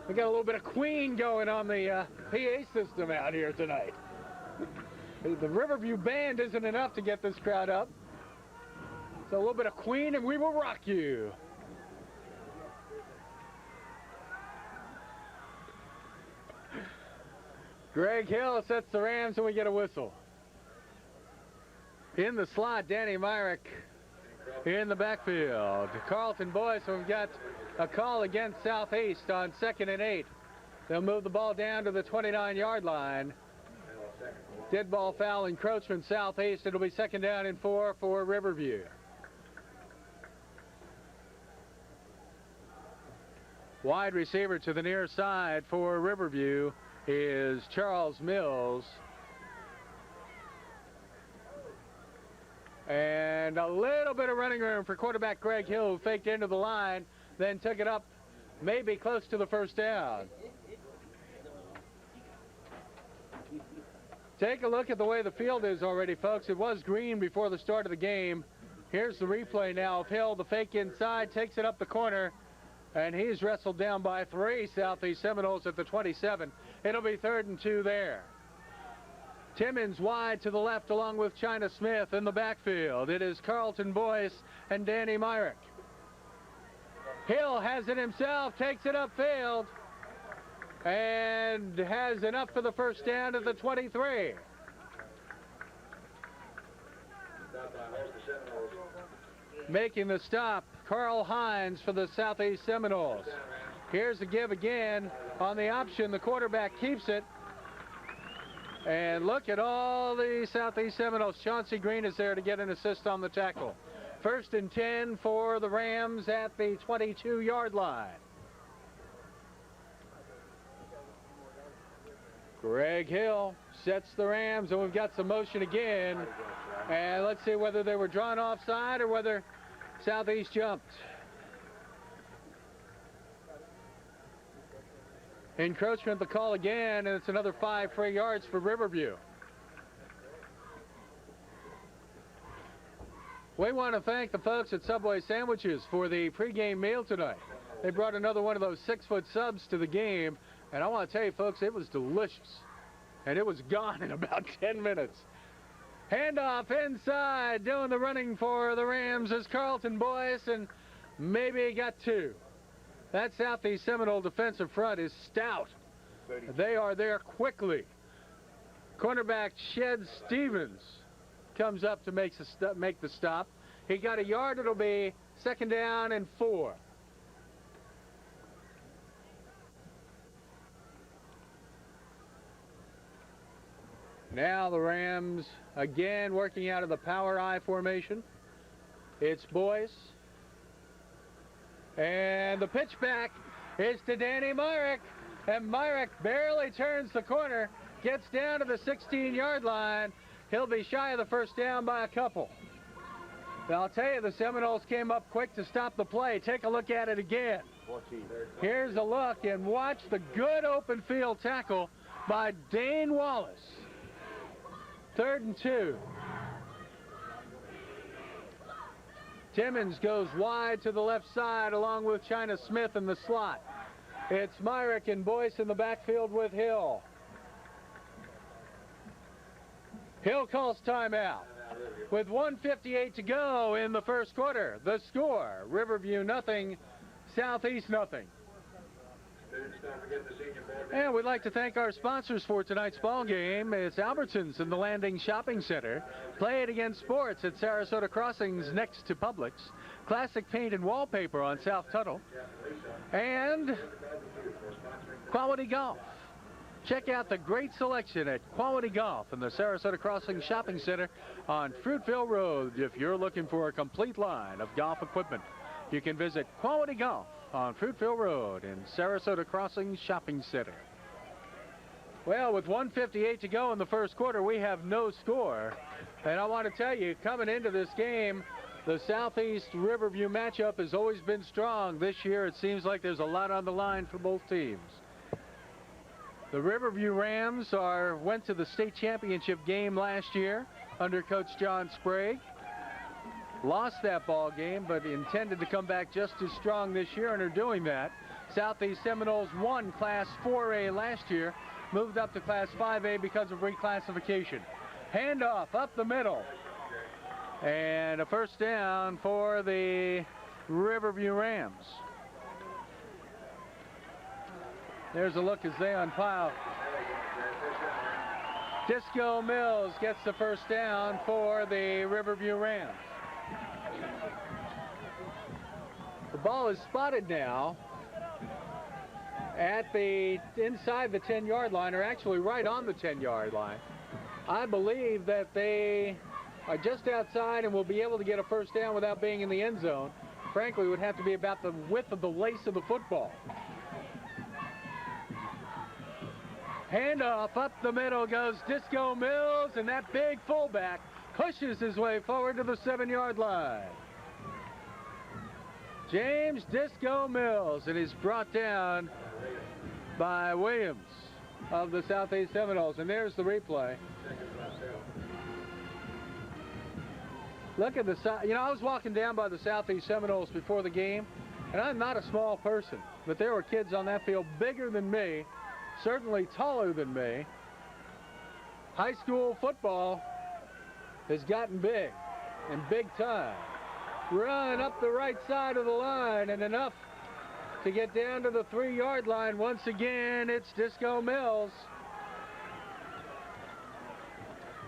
We got a little bit of Queen going on the PA system out here tonight. The Riverview Band isn't enough to get this crowd up. So a little bit of Queen and we will rock you. Greg Hill sets the Rams and we get a whistle. In the slot, Danny Myrick in the backfield. Carlton Boyce, we've got a call against Southeast on 2nd and 8. They'll move the ball down to the 29-yard line. Dead ball foul encroachment Southeast. It'll be 2nd down and 4 for Riverview. Wide receiver to the near side for Riverview is Charles Mills. And a little bit of running room for quarterback Greg Hill, who faked into the line, then took it up maybe close to the first down. Take a look at the way the field is already, folks. It was green before the start of the game. Here's the replay now of Hill. The fake inside, takes it up the corner, and he's wrestled down by 3 Southeast Seminoles at the 27. It'll be 3rd and 2 there. Timmons wide to the left along with China Smith in the backfield. It is Carlton Boyce and Danny Myrick. Hill has it himself, takes it upfield, and has enough for the first down at the 23. Making the stop, Carl Hines for the Southeast Seminoles. Here's the give again on the option. The quarterback keeps it. And look at all the Southeast Seminoles. Chauncey Green is there to get an assist on the tackle. 1st and 10 for the Rams at the 22-yard line. Greg Hill sets the Rams, and we've got some motion again. And let's see whether they were drawn offside or whether Southeast jumped. Encroachment, the call again, and it's another 5 free yards for Riverview. We want to thank the folks at Subway Sandwiches for the pregame meal tonight. They brought another one of those 6-foot subs to the game, and I want to tell you, folks, it was delicious. And it was gone in about 10 minutes. Handoff inside, doing the running for the Rams is Carlton Boyce, and maybe he got 2. That Southeast Seminole defensive front is stout. They are there quickly. Cornerback Shed Stevens comes up to make the stop. He got a yard. It'll be 2nd down and 4. Now the Rams again working out of the power I formation. It's Boyce. And the pitch back is to Danny Myrick. And Myrick barely turns the corner. gets down to the 16-yard line. He'll be shy of the first down by a couple. But I'll tell you, the Seminoles came up quick to stop the play. Take a look at it again. Here's a look, and watch the good open field tackle by Dane Wallace. 3rd and 2. Timmons goes wide to the left side along with China Smith in the slot. It's Myrick and Boyce in the backfield with Hill. Hill calls timeout. With 1:58 to go in the first quarter, the score, Riverview nothing, Southeast nothing. And we'd like to thank our sponsors for tonight's ball game. It's Albertsons in the Landing Shopping Center. Play It Again Sports at Sarasota Crossings next to Publix. Classic Paint and Wallpaper on South Tuttle. And Quality Golf. Check out the great selection at Quality Golf in the Sarasota Crossings Shopping Center on Fruitville Road. If you're looking for a complete line of golf equipment, you can visit Quality Golf on Fruitville Road in Sarasota Crossings Shopping Center. Well, with 1:58 to go in the first quarter, we have no score. And I want to tell you, coming into this game, the Southeast Riverview matchup has always been strong. This year, it seems like there's a lot on the line for both teams. The Riverview Rams went to the state championship game last year under Coach John Sprague. Lost that ball game, but intended to come back just as strong this year and are doing that. Southeast Seminoles won Class 4A last year, moved up to Class 5A because of reclassification. Handoff up the middle. And a first down for the Riverview Rams. There's a look as they unpile. Disco Mills gets the first down for the Riverview Rams. The ball is spotted now at inside the 10-yard line, or actually right on the 10-yard line. I believe that they are just outside and will be able to get a first down without being in the end zone. Frankly, it would have to be about the width of the lace of the football. Handoff up the middle goes Disco Mills, and that big fullback pushes his way forward to the 7-yard line. James Disco Mills, and he's brought down by Williams of the Southeast Seminoles. And there's the replay. Look at the side. You know, I was walking down by the Southeast Seminoles before the game, and I'm not a small person, but there were kids on that field bigger than me, certainly taller than me. High school football has gotten big, and big time. Run up the right side of the line, and enough to get down to the 3-yard line. Once again, it's Disco Mills.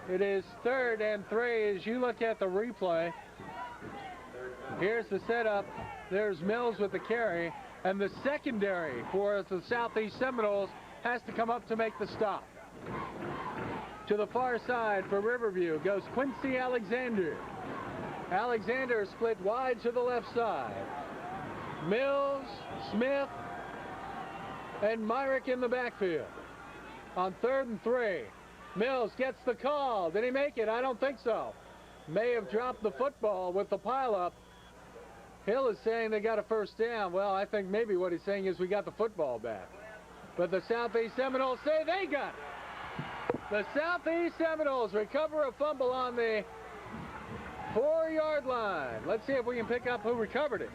It is 3rd and 3 as you look at the replay. Here's the setup. There's Mills with the carry, and the secondary for the Southeast Seminoles has to come up to make the stop. To the far side for Riverview goes Quincy Alexander. Alexander split wide to the left side. Mills, Smith, and Myrick in the backfield. On 3rd and 3, Mills gets the call. Did he make it? I don't think so. May have dropped the football with the pileup. Hill is saying they got a first down. Well, I think maybe what he's saying is we got the football back. But the Southeast Seminoles say they got it. The Southeast Seminoles recover a fumble on the 4-yard line. Let's see if we can pick up who recovered it.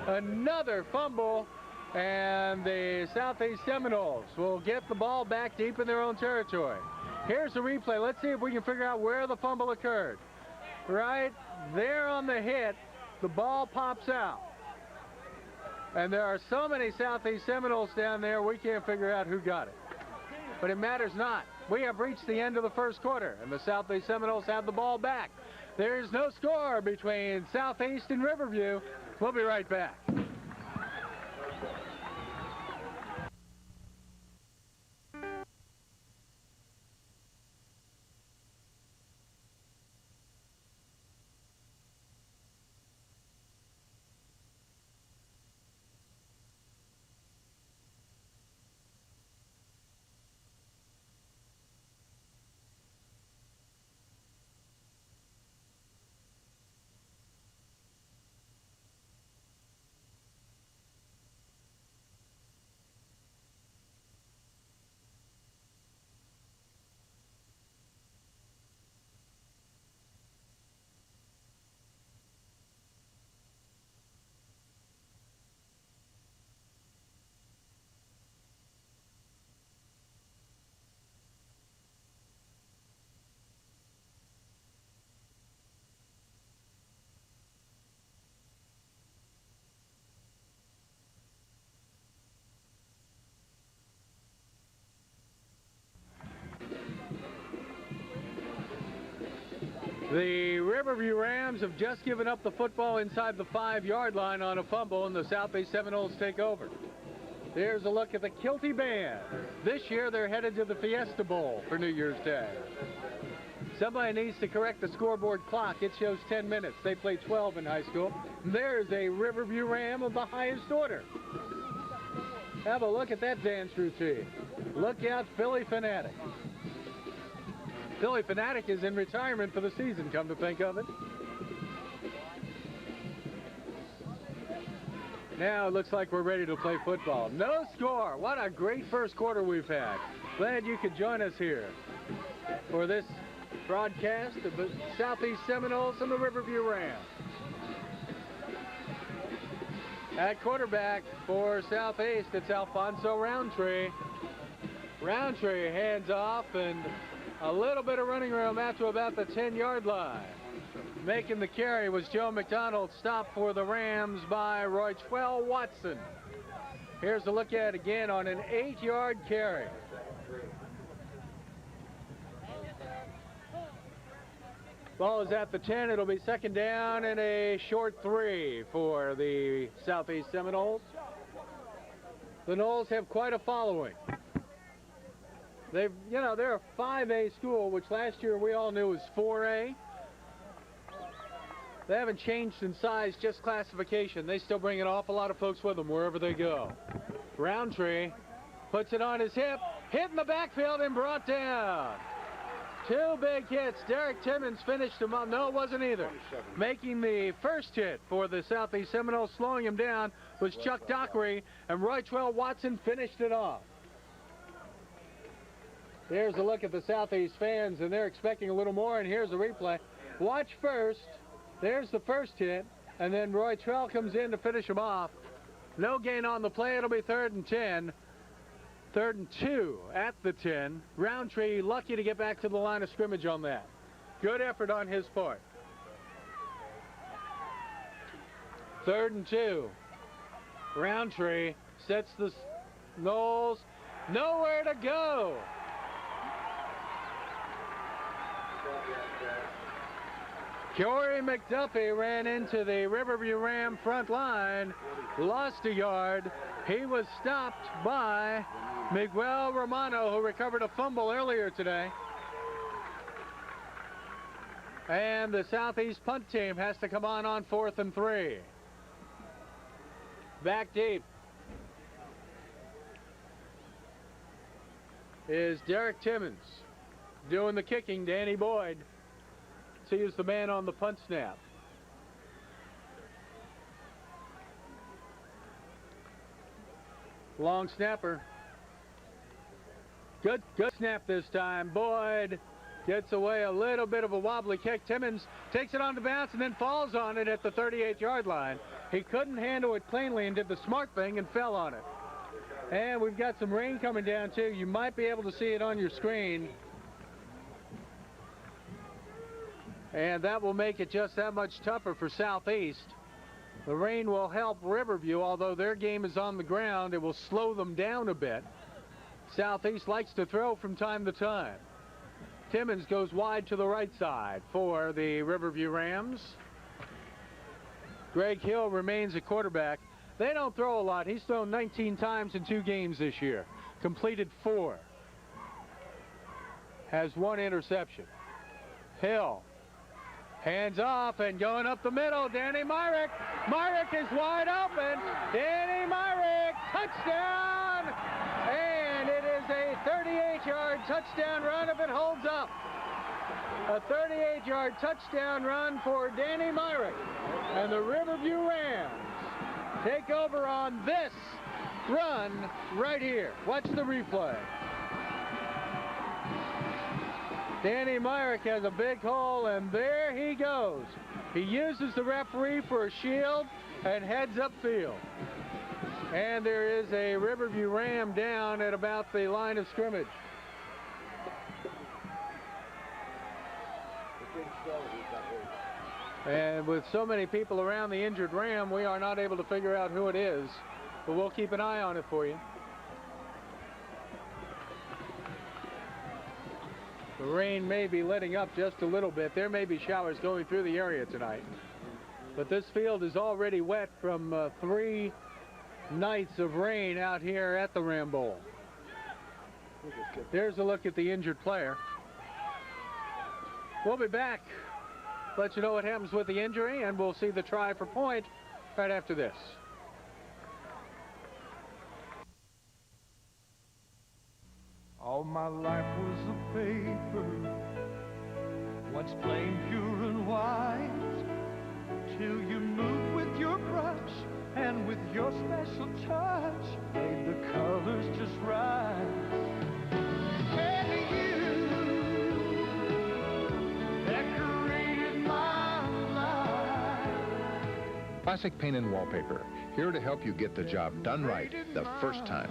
Another fumble, and the Southeast Seminoles will get the ball back deep in their own territory. Here's the replay. Let's see if we can figure out where the fumble occurred. Right there on the hit, the ball pops out. And there are so many Southeast Seminoles down there, we can't figure out who got it. But it matters not. We have reached the end of the first quarter, and the Southeast Seminoles have the ball back. There's no score between Southeast and Riverview. We'll be right back. The Riverview Rams have just given up the football inside the 5-yard line on a fumble, and the South Bay Seminoles take over. There's a look at the Kilty Band. This year they're headed to the Fiesta Bowl for New Year's Day. Somebody needs to correct the scoreboard clock. It shows 10 minutes. They play 12 in high school. There's a Riverview Ram of the highest order. Have a look at that dance routine. Look out, Philly Fanatic. Philly Fanatic is in retirement for the season, come to think of it. Now it looks like we're ready to play football. No score. What a great first quarter we've had. Glad you could join us here for this broadcast of the Southeast Seminoles and the Riverview Rams. At quarterback for Southeast, it's Alfonso Roundtree. Roundtree hands off, and a little bit of running room out to about the 10-yard line. Making the carry was Joe McDonald, stopped for the Rams by Roytrell Watson. Here's a look at it again on an 8-yard carry. Ball is at the 10. It'll be second down and a short 3 for the Southeast Seminoles. The Noles have quite a following. They're a 5A school, which last year we all knew was 4A. They haven't changed in size, just classification. They still bring an awful lot of folks with them wherever they go. Roundtree puts it on his hip, hit in the backfield and brought down. 2 big hits. Derek Timmons finished him up. No, it wasn't either. Making the first hit for the Southeast Seminoles, slowing him down, was Chuck Dockery, and Roytrell Watson finished it off. Here's a look at the Southeast fans, and they're expecting a little more, and here's a replay. Watch first. There's the first hit, and then Roytrell comes in to finish him off. No gain on the play. It'll be 3rd and 10. 3rd and 2 at the 10. Roundtree lucky to get back to the line of scrimmage on that. Good effort on his part. 3rd and 2. Roundtree sets the Noles nowhere to go. Corey McDuffie ran into the Riverview Ram front line, lost a yard. He was stopped by Miguel Romano, who recovered a fumble earlier today. And the Southeast punt team has to come on 4th and 3. Back deep is Derek Timmons. Doing the kicking, Danny Boyd. He is the man on the punt snap. Long snapper. Good snap this time. Boyd gets away a little bit of a wobbly kick. Timmons takes it on the bounce and then falls on it at the 38-yard line. He couldn't handle it cleanly and did the smart thing and fell on it. And we've got some rain coming down too. You might be able to see it on your screen. And that will make it just that much tougher for Southeast. The rain will help Riverview, although their game is on the ground. It will slow them down a bit. Southeast likes to throw from time to time. Timmons goes wide to the right side for the Riverview Rams. Greg Hill remains a quarterback. They don't throw a lot. He's thrown 19 times in 2 games this year. Completed 4. Has 1 interception. Hill. Hands off and going up the middle, Danny Myrick. Myrick is wide open. Danny Myrick, touchdown! And it is a 38-yard touchdown run if it holds up. A 38-yard touchdown run for Danny Myrick. And the Riverview Rams take over on this run right here. Watch the replay. Danny Myrick has a big hole, and there he goes. He uses the referee for a shield and heads upfield. And there is a Riverview Ram down at about the line of scrimmage. And with so many people around the injured Ram, we are not able to figure out who it is, but we'll keep an eye on it for you. The rain may be letting up just a little bit. There may be showers going through the area tonight. But this field is already wet from 3 nights of rain out here at the Ram Bowl. There's a look at the injured player. We'll be back. Let you know what happens with the injury, and we'll see the try for point right after this. All my life was a paper, once plain, pure and white, till you moved with your brush and with your special touch made the colors just right. And you decorated my life. Classic Paint and Wallpaper, here to help you get the job done right the first time.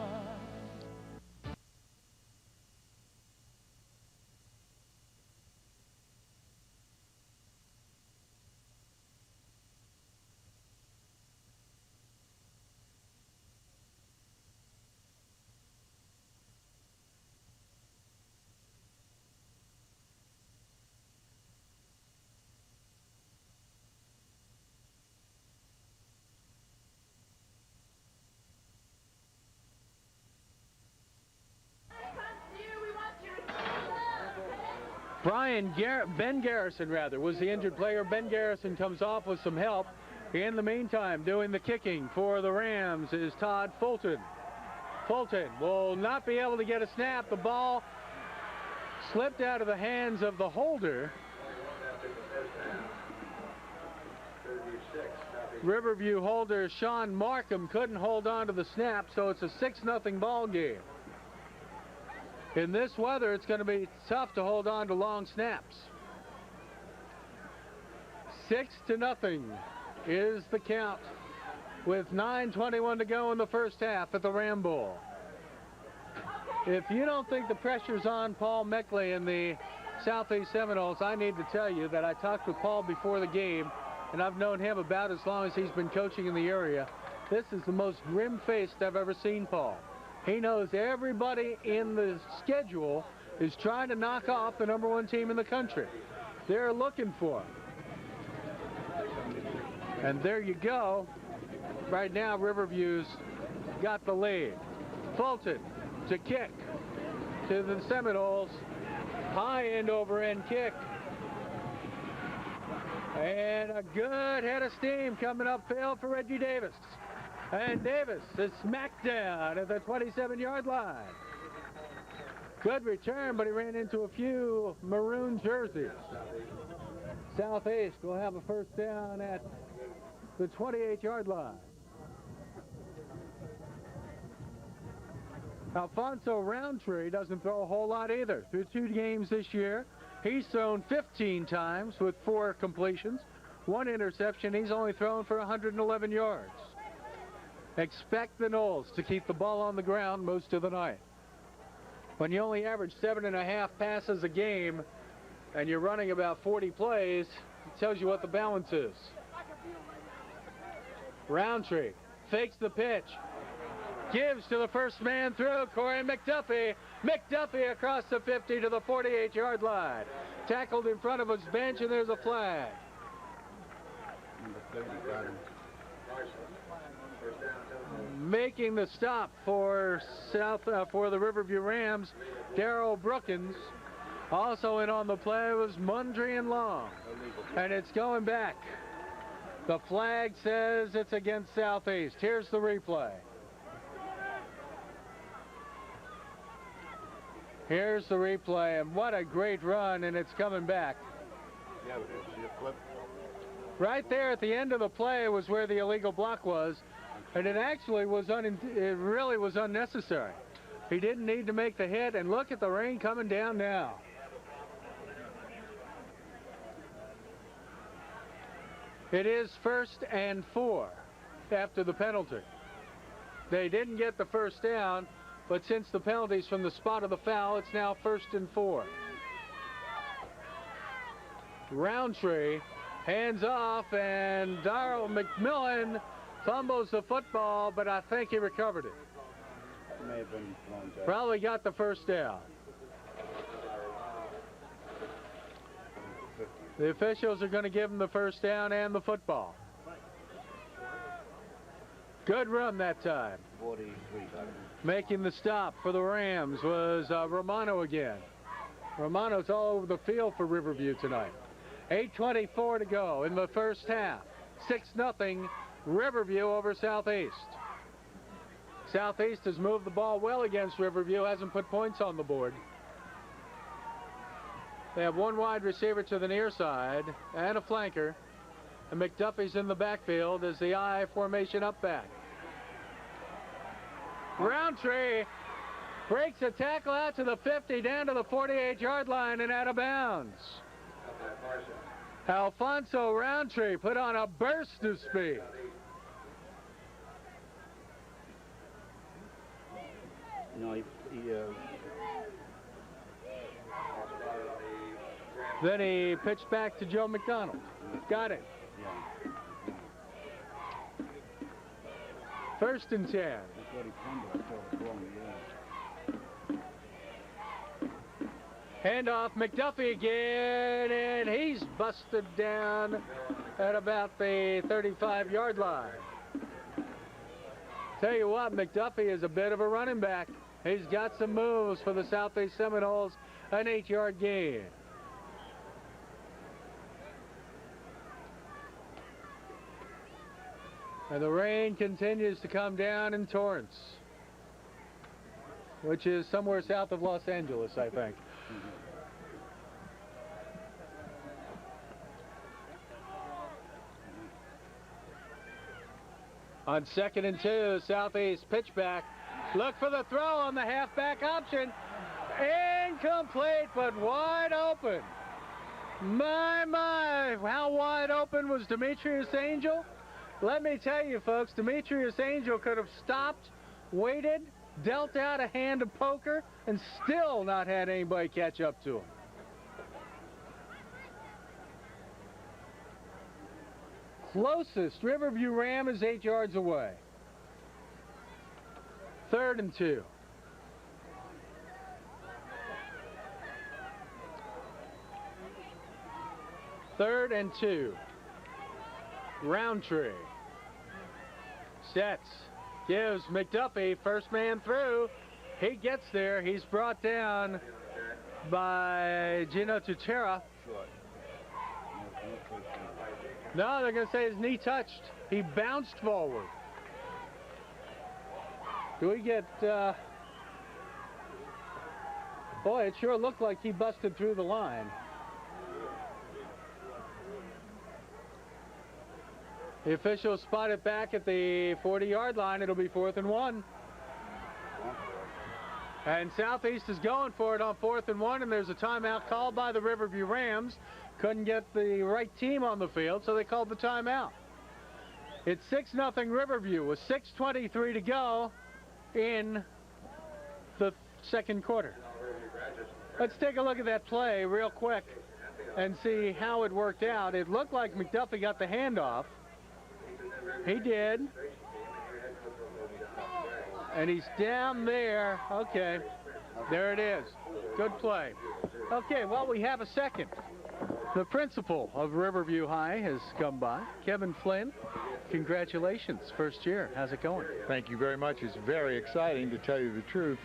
Ben Garrison was the injured player. Ben Garrison comes off with some help. In the meantime, doing the kicking for the Rams is Todd Fulton. Fulton will not be able to get a snap. The ball slipped out of the hands of the holder. Riverview holder Sean Markham couldn't hold on to the snap, so it's a 6-0 ball game. In this weather, it's going to be tough to hold on to long snaps. 6-0 is the count with 9:21 to go in the first half at the Ram Bowl. If you don't think the pressure's on Paul Meckley and the Southeast Seminoles, I need to tell you that I talked with Paul before the game, and I've known him about as long as he's been coaching in the area. This is the most grim-faced I've ever seen Paul. He knows everybody in the schedule is trying to knock off the #1 team in the country. They're looking for him. And there you go. Right now, Riverview's got the lead. Fulton to kick to the Seminoles. High end over end kick. And a good head of steam coming upfield for Reggie Davis. And Davis is smacked down at the 27-yard line. Good return, but he ran into a few maroon jerseys. Southeast will have a first down at the 28-yard line. Alfonso Roundtree doesn't throw a whole lot either. Through 2 games this year, he's thrown 15 times with 4 completions, 1 interception. He's only thrown for 111 yards. Expect the Noles to keep the ball on the ground most of the night. When you only average 7.5 passes a game and you're running about 40 plays, it tells you what the balance is. Roundtree fakes the pitch. Gives to the first man through, Corey McDuffie. McDuffie across the 50 to the 48-yard line. Tackled in front of his bench, and there's a flag. Making the stop for the Riverview Rams, Darrell Brookins. Also in on the play was Mundry and Long. And it's going back. The flag says it's against Southeast. Here's the replay. Here's the replay, and what a great run, and it's coming back. Yeah, but see a flip. Right there at the end of the play was where the illegal block was, and it actually was it really was unnecessary. He didn't need to make the hit, and look at the rain coming down now. It is 1st and 4 after the penalty. They didn't get the first down, but since the penalty's from the spot of the foul, it's now 1st and 4. Roundtree hands off, and Darrell McMillan fumbles the football, but I think he recovered it. May have been blown down. Probably got the first down. The officials are going to give him the first down and the football. Good run that time. 43. Making the stop for the Rams was Romano again. Romano's all over the field for Riverview tonight. 8:24 to go in the first half. 6-0 Riverview over Southeast. Southeast has moved the ball well against Riverview, hasn't put points on the board. They have one wide receiver to the near side and a flanker. And McDuffie's in the backfield as the I formation up back. Roundtree breaks a tackle out to the 50, down to the 48-yard line and out of bounds. Alfonso Roundtree put on a burst of speed. No, Then he pitched back to Joe McDonald. Got it. First and 10. Handoff, McDuffie again, and he's busted down at about the 35-yard line. Tell you what, McDuffie is a bit of a running back. He's got some moves for the Southeast Seminoles, an 8-yard gain. And the rain continues to come down in torrents, which is somewhere south of Los Angeles, I think. On 2nd and 2, Southeast pitch back. Look for the throw on the halfback option. Incomplete, but wide open. My, how wide open was Demetrius Angel? Let me tell you, folks, Demetrius Angel could have stopped, waited, dealt out a hand of poker, and still not had anybody catch up to him. Closest Riverview Ram is 8 yards away. 3rd and 2. Third and 2. Roundtree sets, gives McDuffie first man through. He gets there. He's brought down by Gino Tutera. No, they're going to say his knee touched. He bounced forward. Do we get... boy, it sure looked like he busted through the line. The officials spot it back at the 40-yard line. It'll be 4th and 1. And Southeast is going for it on 4th and 1, and there's a timeout called by the Riverview Rams. Couldn't get the right team on the field, so they called the timeout. It's 6-0 Riverview with 6:23 to go in the second quarter. Let's take a look at that play real quick and see how it worked out. It looked like McDuffie got the handoff. He did. And he's down there. Okay. There it is. Good play. Okay, well, we have a second. The principal of Riverview High has come by. Kevin Flynn, congratulations. First year. How's it going? Thank you very much. It's very exciting, to tell you the truth.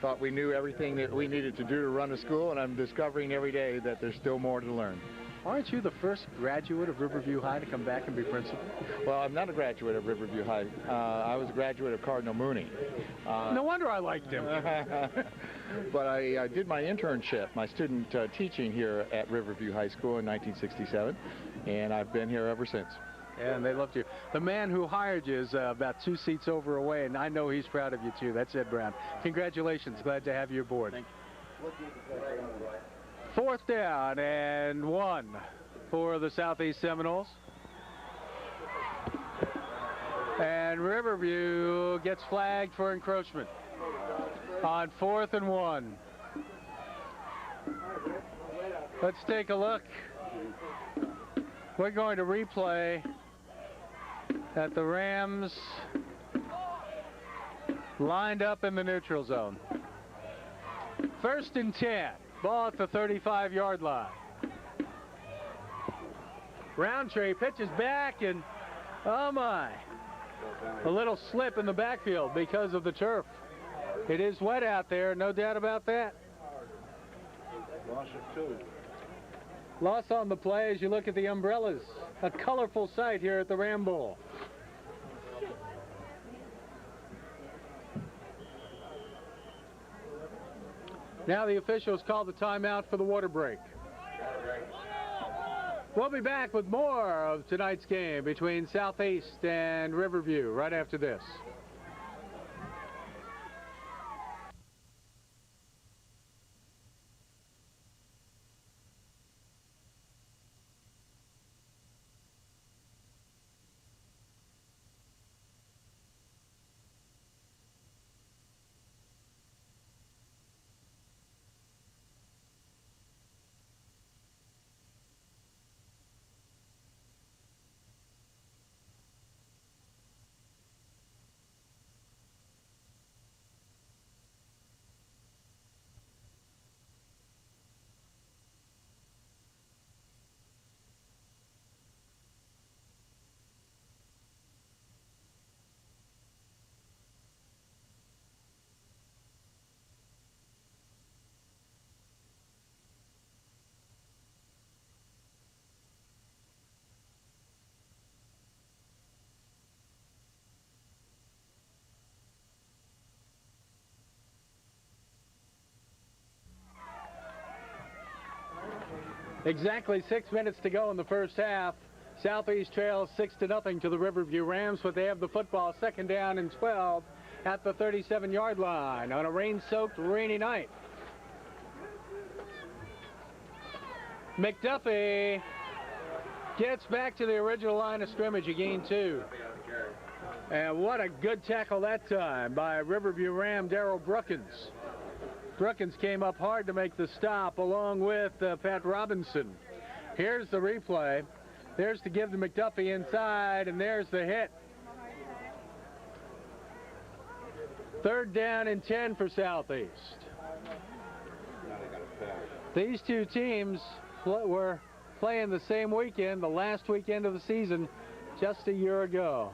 Thought we knew everything that we needed to do to run a school, and I'm discovering every day that there's still more to learn. Aren't you the first graduate of Riverview High to come back and be principal? Well, I'm not a graduate of Riverview High. I was a graduate of Cardinal Mooney. No wonder I liked him. But I did my internship, my student teaching here at Riverview High School in 1967, and I've been here ever since. And they loved you. The man who hired you is about 2 seats over away, and I know he's proud of you, too. That's Ed Brown. Congratulations. Glad to have you aboard. Thank you. 4th down and 1 for the Southeast Seminoles. And Riverview gets flagged for encroachment on 4th and 1. Let's take a look. We're going to replay that the Rams lined up in the neutral zone. 1st and 10. Ball at the 35-yard line. Roundtree pitches back, and oh my, a little slip in the backfield because of the turf. It is wet out there, no doubt about that. Loss of 2. Loss on the play as you look at the umbrellas. A colorful sight here at the Ram Bowl. Now the officials call the timeout for the water break. We'll be back with more of tonight's game between Southeast and Riverview right after this. Exactly 6 minutes to go in the first half. Southeast trails 6-0 to the Riverview Rams, but they have the football. Second down and 12 at the 37-yard line on a rain-soaked, rainy night. McDuffie gets back to the original line of scrimmage. He gained 2. And what a good tackle that time by Riverview Ram Darrell Brookins. Brookins came up hard to make the stop along with Pat Robinson. Here's the replay. There's to give to McDuffie inside, and there's the hit. Third down and 10 for Southeast. These two teams were playing the same weekend, the last weekend of the season, just a year ago.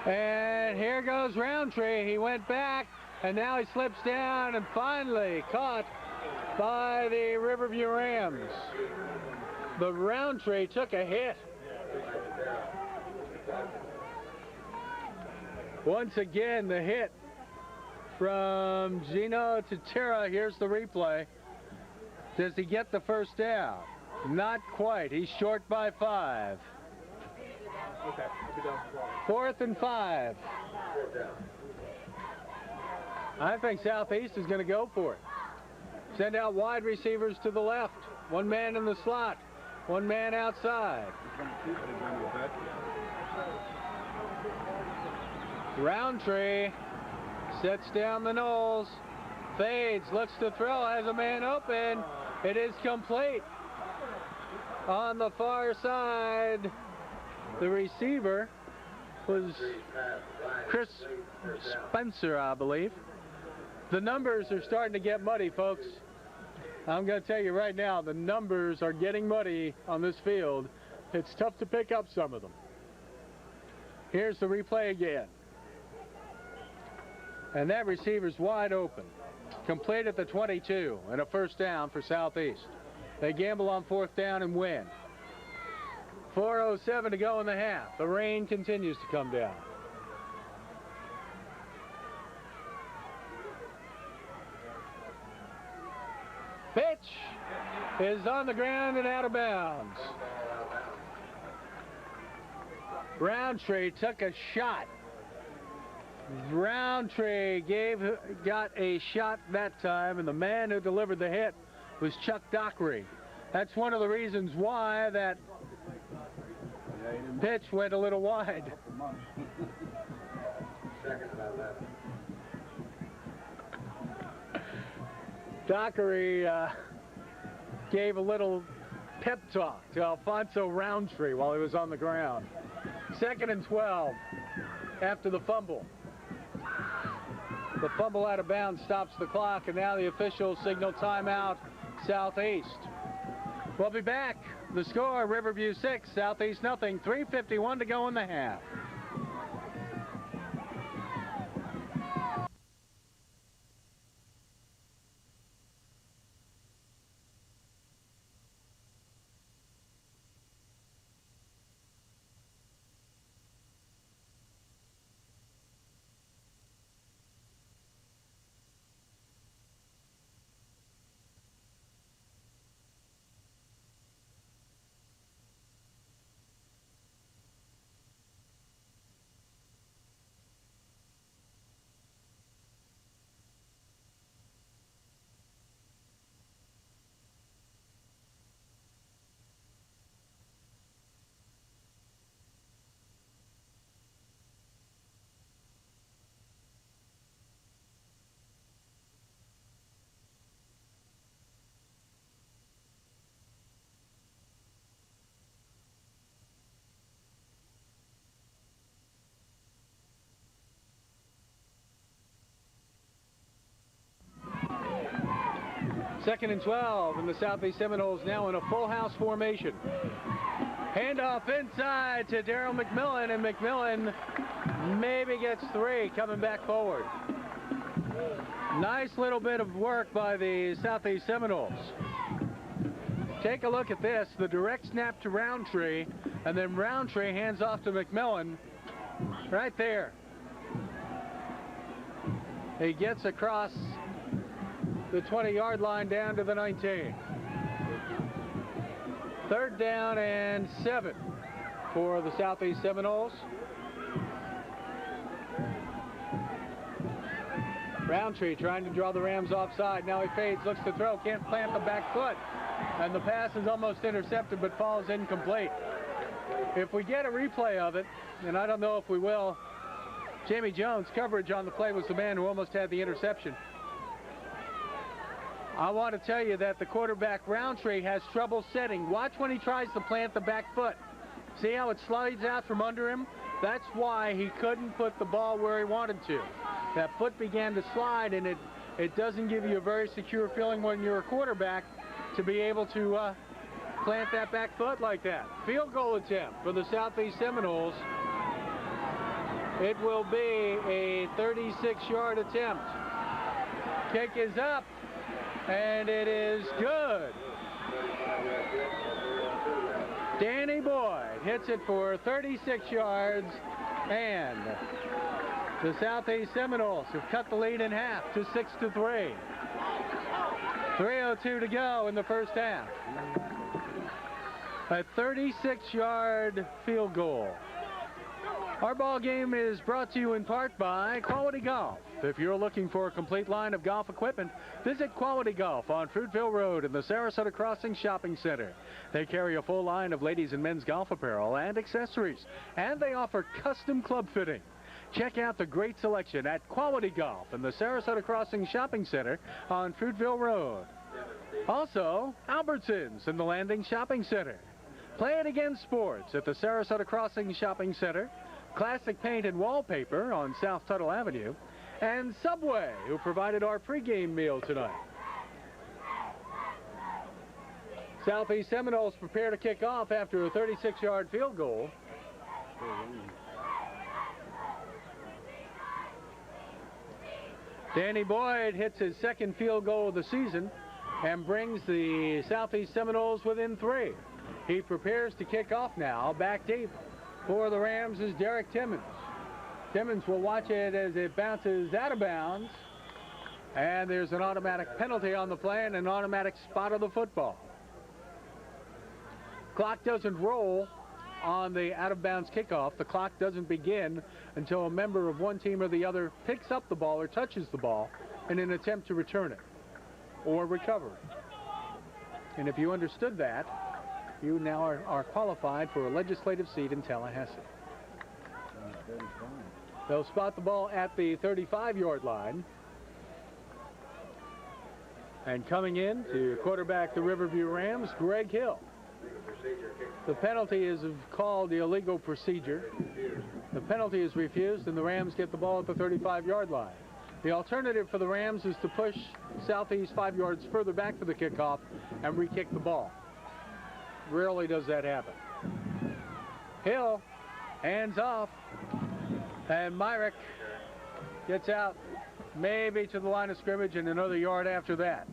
And here goes Roundtree. He went back, and now he slips down and finally caught by the Riverview Rams. The Roundtree took a hit. Once again, the hit from Gino Tatera. Here's the replay. Does he get the first down? Not quite. He's short by 5. Okay, 4th and 5. I think Southeast is going to go for it. Send out wide receivers to the left. One man in the slot. One man outside. Roundtree sets down the nose. Fades, looks to throw, has a man open. It is complete. On the far side, the receiver was Chris Spencer, I believe. The numbers are starting to get muddy, folks. I'm going to tell you right now, the numbers are getting muddy on this field. It's tough to pick up some of them. Here's the replay again. And that receiver's wide open. Complete at the 22 and a first down for Southeast. They gamble on 4th down and win. 4:07 to go in the half. The rain continues to come down. Pitch is on the ground and out of bounds. Roundtree took a shot. Roundtree got a shot that time, and the man who delivered the hit was Chuck Dockery. That's one of the reasons why that pitch went a little wide. Dockery gave a little pep talk to Alfonso Roundtree while he was on the ground. 2nd and 12 after the fumble. The fumble out of bounds stops the clock, and now the officials signal timeout, Southeast. We'll be back. The score, Riverview 6, Southeast nothing. 3:51 to go in the half. Second and 12, and the Southeast Seminoles now in a full house formation. Handoff inside to Daryl McMillan, and McMillan maybe gets 3 coming back forward. Nice little bit of work by the Southeast Seminoles. Take a look at this, the direct snap to Roundtree, and then Roundtree hands off to McMillan right there. He gets across the 20-yard line down to the 19. Third down and 7 for the Southeast Seminoles. Roundtree trying to draw the Rams offside. Now he fades, looks to throw, can't plant the back foot. And the pass is almost intercepted but falls incomplete. If we get a replay of it, and I don't know if we will, Jamie Jones' coverage on the play was the man who almost had the interception. I want to tell you that the quarterback Roundtree has trouble setting. Watch when he tries to plant the back foot. See how it slides out from under him? That's why he couldn't put the ball where he wanted to. That foot began to slide, and it doesn't give you a very secure feeling when you're a quarterback to be able to plant that back foot like that. Field goal attempt for the Southeast Seminoles. It will be a 36-yard attempt. Kick is up. And it is good. Danny Boyd hits it for 36 yards, and the Southeast Seminoles have cut the lead in half to 6-3. 3:02 to go in the first half. A 36-yard field goal. Our ball game is brought to you in part by Quality Golf. If you're looking for a complete line of golf equipment, visit Quality Golf on Fruitville Road in the Sarasota Crossing Shopping Center. They carry a full line of ladies and men's golf apparel and accessories, and they offer custom club fitting. Check out the great selection at Quality Golf in the Sarasota Crossing Shopping Center on Fruitville Road. Also, Albertsons in the Landing Shopping Center. Play It Again Sports at the Sarasota Crossing Shopping Center. Classic Paint and Wallpaper on South Tuttle Avenue, and Subway, who provided our pregame meal tonight. Southeast Seminoles prepare to kick off after a 36-yard field goal. Danny Boyd hits his second field goal of the season and brings the Southeast Seminoles within 3. He prepares to kick off now, back deep. For the Rams is Derek Timmons. Timmons will watch it as it bounces out of bounds. And there's an automatic penalty on the play and an automatic spot of the football. Clock doesn't roll on the out-of-bounds kickoff. The clock doesn't begin until a member of one team or the other picks up the ball or touches the ball in an attempt to return it or recover it. And if you understood that, you now are qualified for a legislative seat in Tallahassee. They'll spot the ball at the 35-yard line. And coming in to quarterback the Riverview Rams, Greg Hill. The penalty is called the illegal procedure. The penalty is refused, and the Rams get the ball at the 35-yard line. The alternative for the Rams is to push Southeast 5 yards further back for the kickoff and re-kick the ball. Rarely does that happen. Hill, hands off, and Myrick gets out maybe to the line of scrimmage and another yard after that.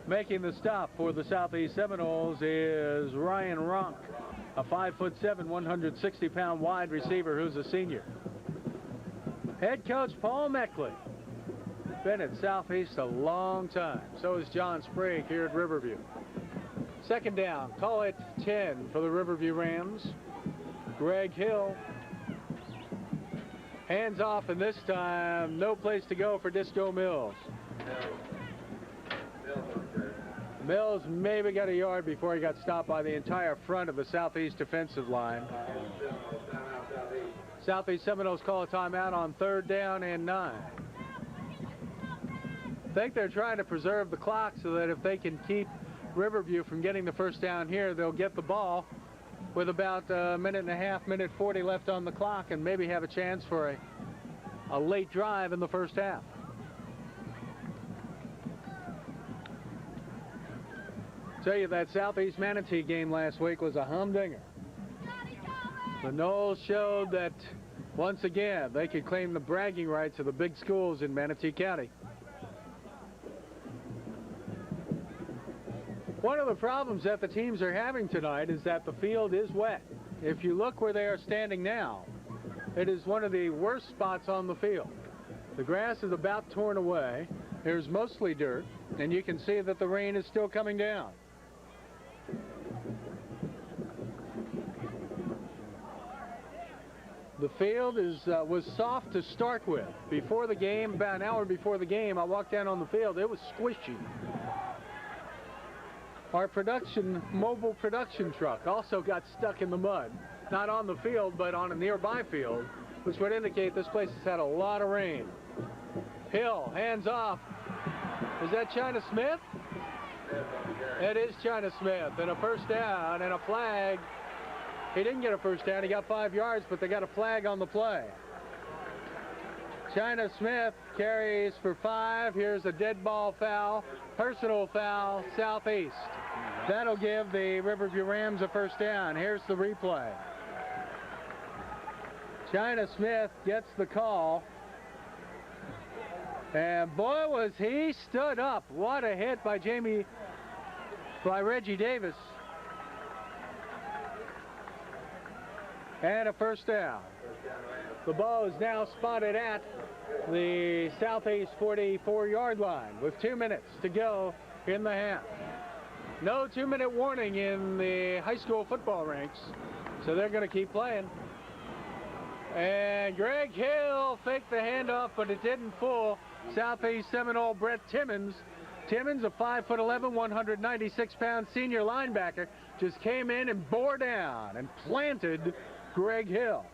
Making the stop for the Southeast Seminoles is Ryan Ronk, a 5'7", 160-pound wide receiver who's a senior. Head coach Paul Meckley. Been at Southeast a long time. So is John Sprague here at Riverview. Second down, call it 10 for the Riverview Rams. Greg Hill. Hands off, and this time no place to go for Disco Mills. Mills maybe got a yard before he got stopped by the entire front of the Southeast defensive line. Southeast Seminoles call a timeout on 3rd down and 9. I think they're trying to preserve the clock so that if they can keep Riverview from getting the first down here, they'll get the ball with about a minute and a half, minute 40 left on the clock, and maybe have a chance for a late drive in the first half. Tell you that Southeast Manatee game last week was a humdinger. The Noles showed that once again they could claim the bragging rights of the big schools in Manatee County. One of the problems that the teams are having tonight is that the field is wet. If you look where they are standing now, it is one of the worst spots on the field. The grass is about torn away. There's mostly dirt, and you can see that the rain is still coming down. The field was soft to start with. Before the game, about an hour before the game, I walked down on the field. It was squishy. Our mobile production truck also got stuck in the mud. Not on the field, but on a nearby field, which would indicate this place has had a lot of rain. Hill, hands off. Is that China Smith? It is China Smith, and a first down and a flag. He didn't get a first down, he got 5 yards, but they got a flag on the play. China Smith carries for 5. Here's a dead ball foul, personal foul, Southeast. That'll give the Riverview Rams a first down. Here's the replay. China Smith gets the call. And boy, was he stood up. What a hit by Reggie Davis. And a first down. The ball is now spotted at the Southeast 44-yard line with 2 minutes to go in the half. No 2-minute warning in the high school football ranks, so they're going to keep playing. And Greg Hill faked the handoff, but it didn't fool Southeast Seminole Brett Timmons. Timmons, a 5'11", 196-pound senior linebacker, just came in and bore down and planted Greg Hill.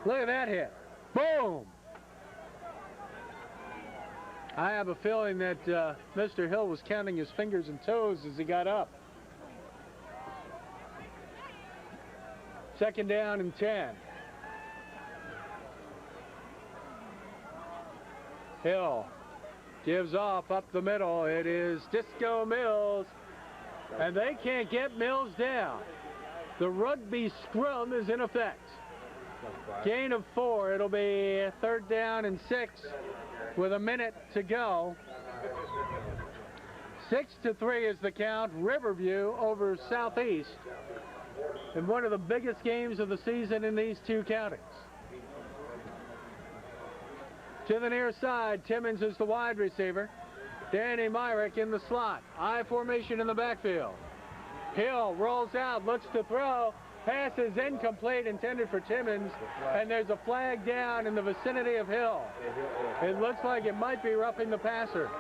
Look at that hit. Boom! I have a feeling that Mr. Hill was counting his fingers and toes as he got up. 2nd down and 10. Hill gives off up the middle. It is Disco Mills, and they can't get Mills down. The rugby scrum is in effect. Gain of 4. It'll be 3rd down and 6 with a minute to go. 6-3 is the count. Riverview over Southeast in one of the biggest games of the season in these two counties. To the near side, Timmons is the wide receiver. Danny Myrick in the slot. I formation in the backfield. Hill rolls out, looks to throw. Pass is incomplete, intended for Timmons, and there's a flag down in the vicinity of Hill. It looks like it might be roughing the passer.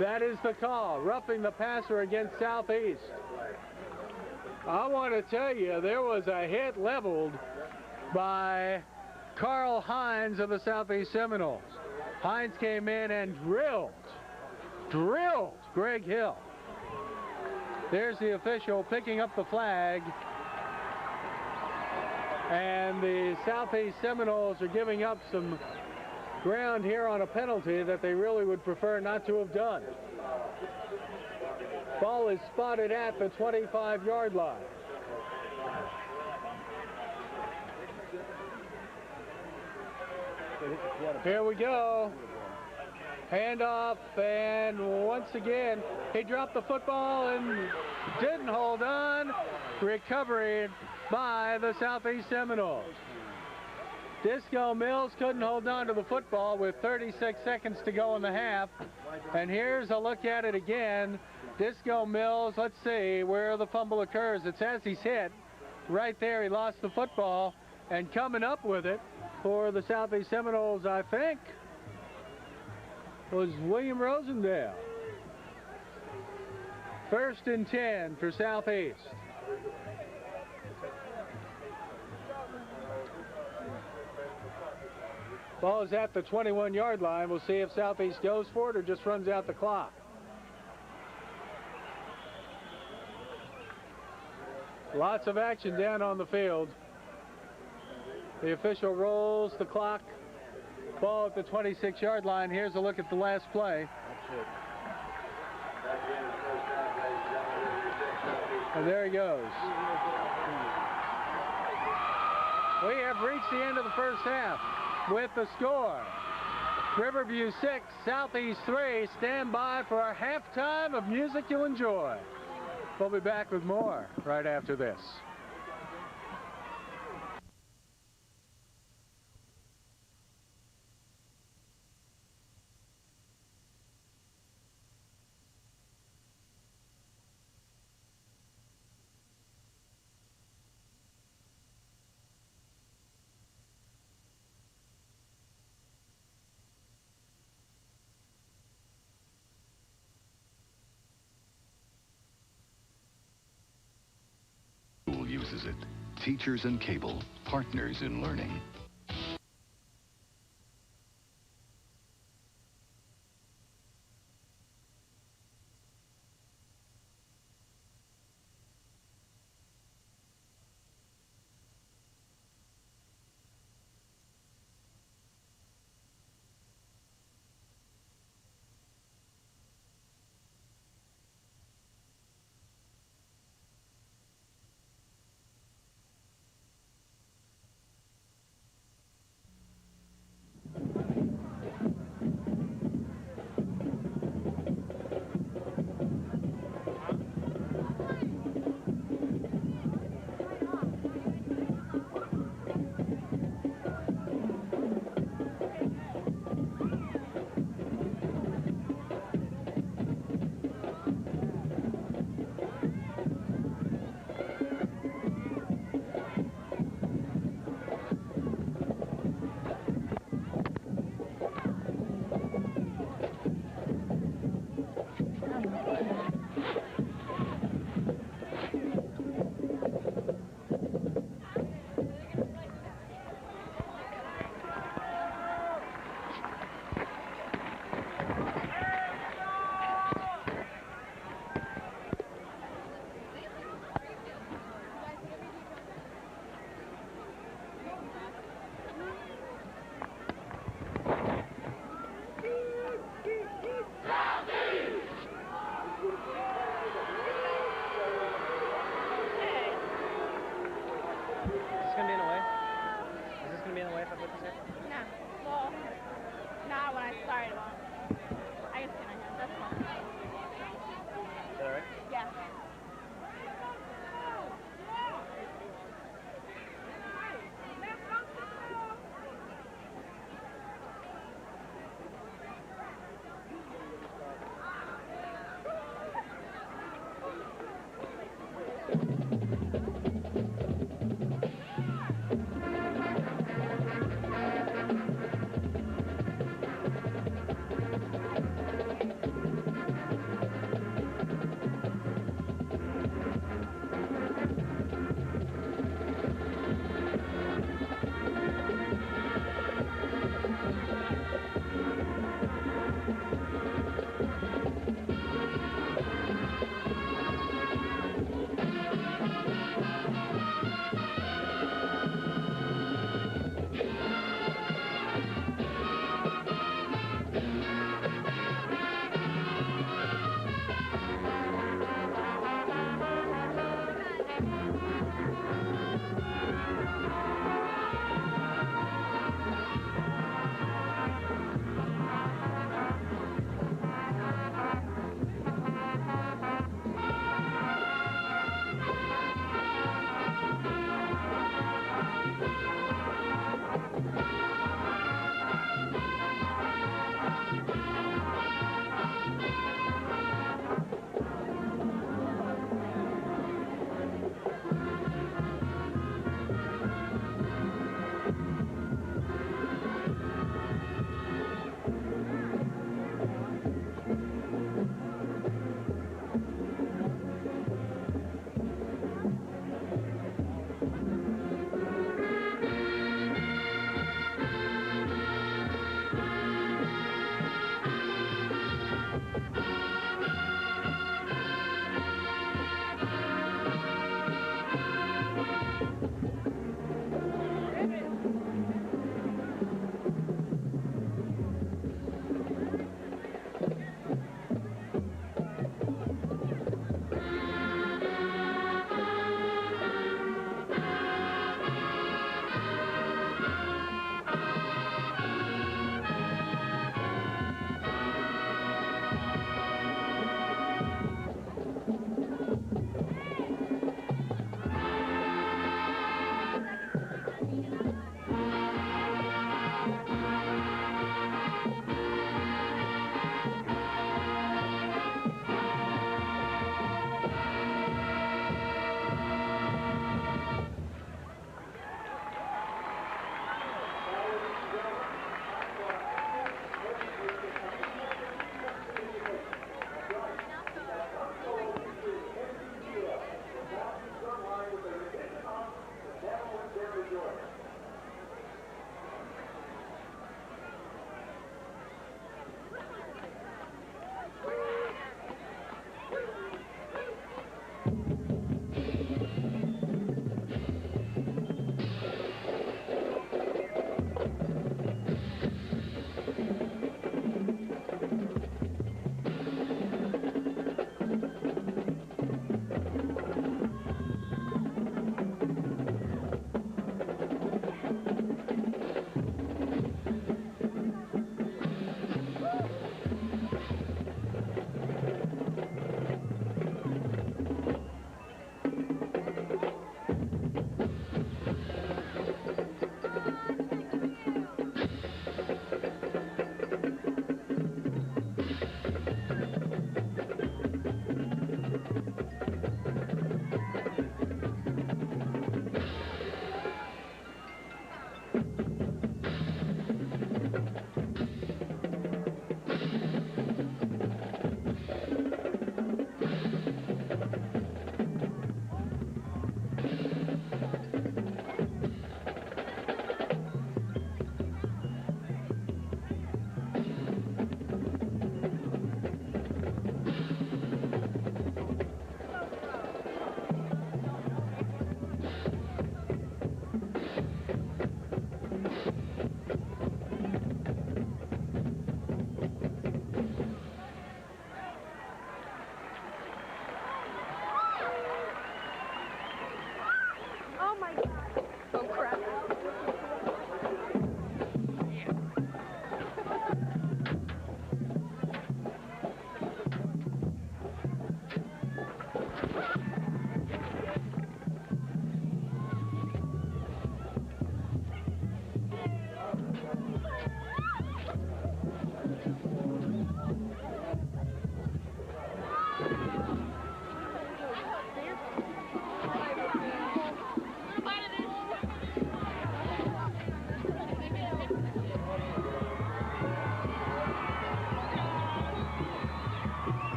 That is the call, roughing the passer against Southeast. I want to tell you, there was a hit leveled by Carl Hines of the Southeast Seminoles. Hines came in and drilled Greg Hill. There's the official picking up the flag. And the Southeast Seminoles are giving up some ground here on a penalty that they really would prefer not to have done. Ball is spotted at the 25-yard line. Here we go. Handoff, and once again, he dropped the football and didn't hold on. Recovery by the Southeast Seminoles. Disco Mills couldn't hold on to the football with 36 seconds to go in the half. And here's a look at it again. Disco Mills, let's see where the fumble occurs. It says he's hit. Right there, he lost the football. And coming up with it for the Southeast Seminoles, I think, was William Rosendale. 1st and 10 for Southeast. Ball is at the 21-yard line. We'll see if Southeast goes for it or just runs out the clock. Lots of action down on the field. The official rolls the clock. Ball at the 26-yard line. Here's a look at the last play. And there he goes. We have reached the end of the first half with the score. Riverview 6, Southeast 3. Stand by for our halftime of music you'll enjoy. We'll be back with more right after this. Uses it. Teachers and cable, partners in learning. Thank you.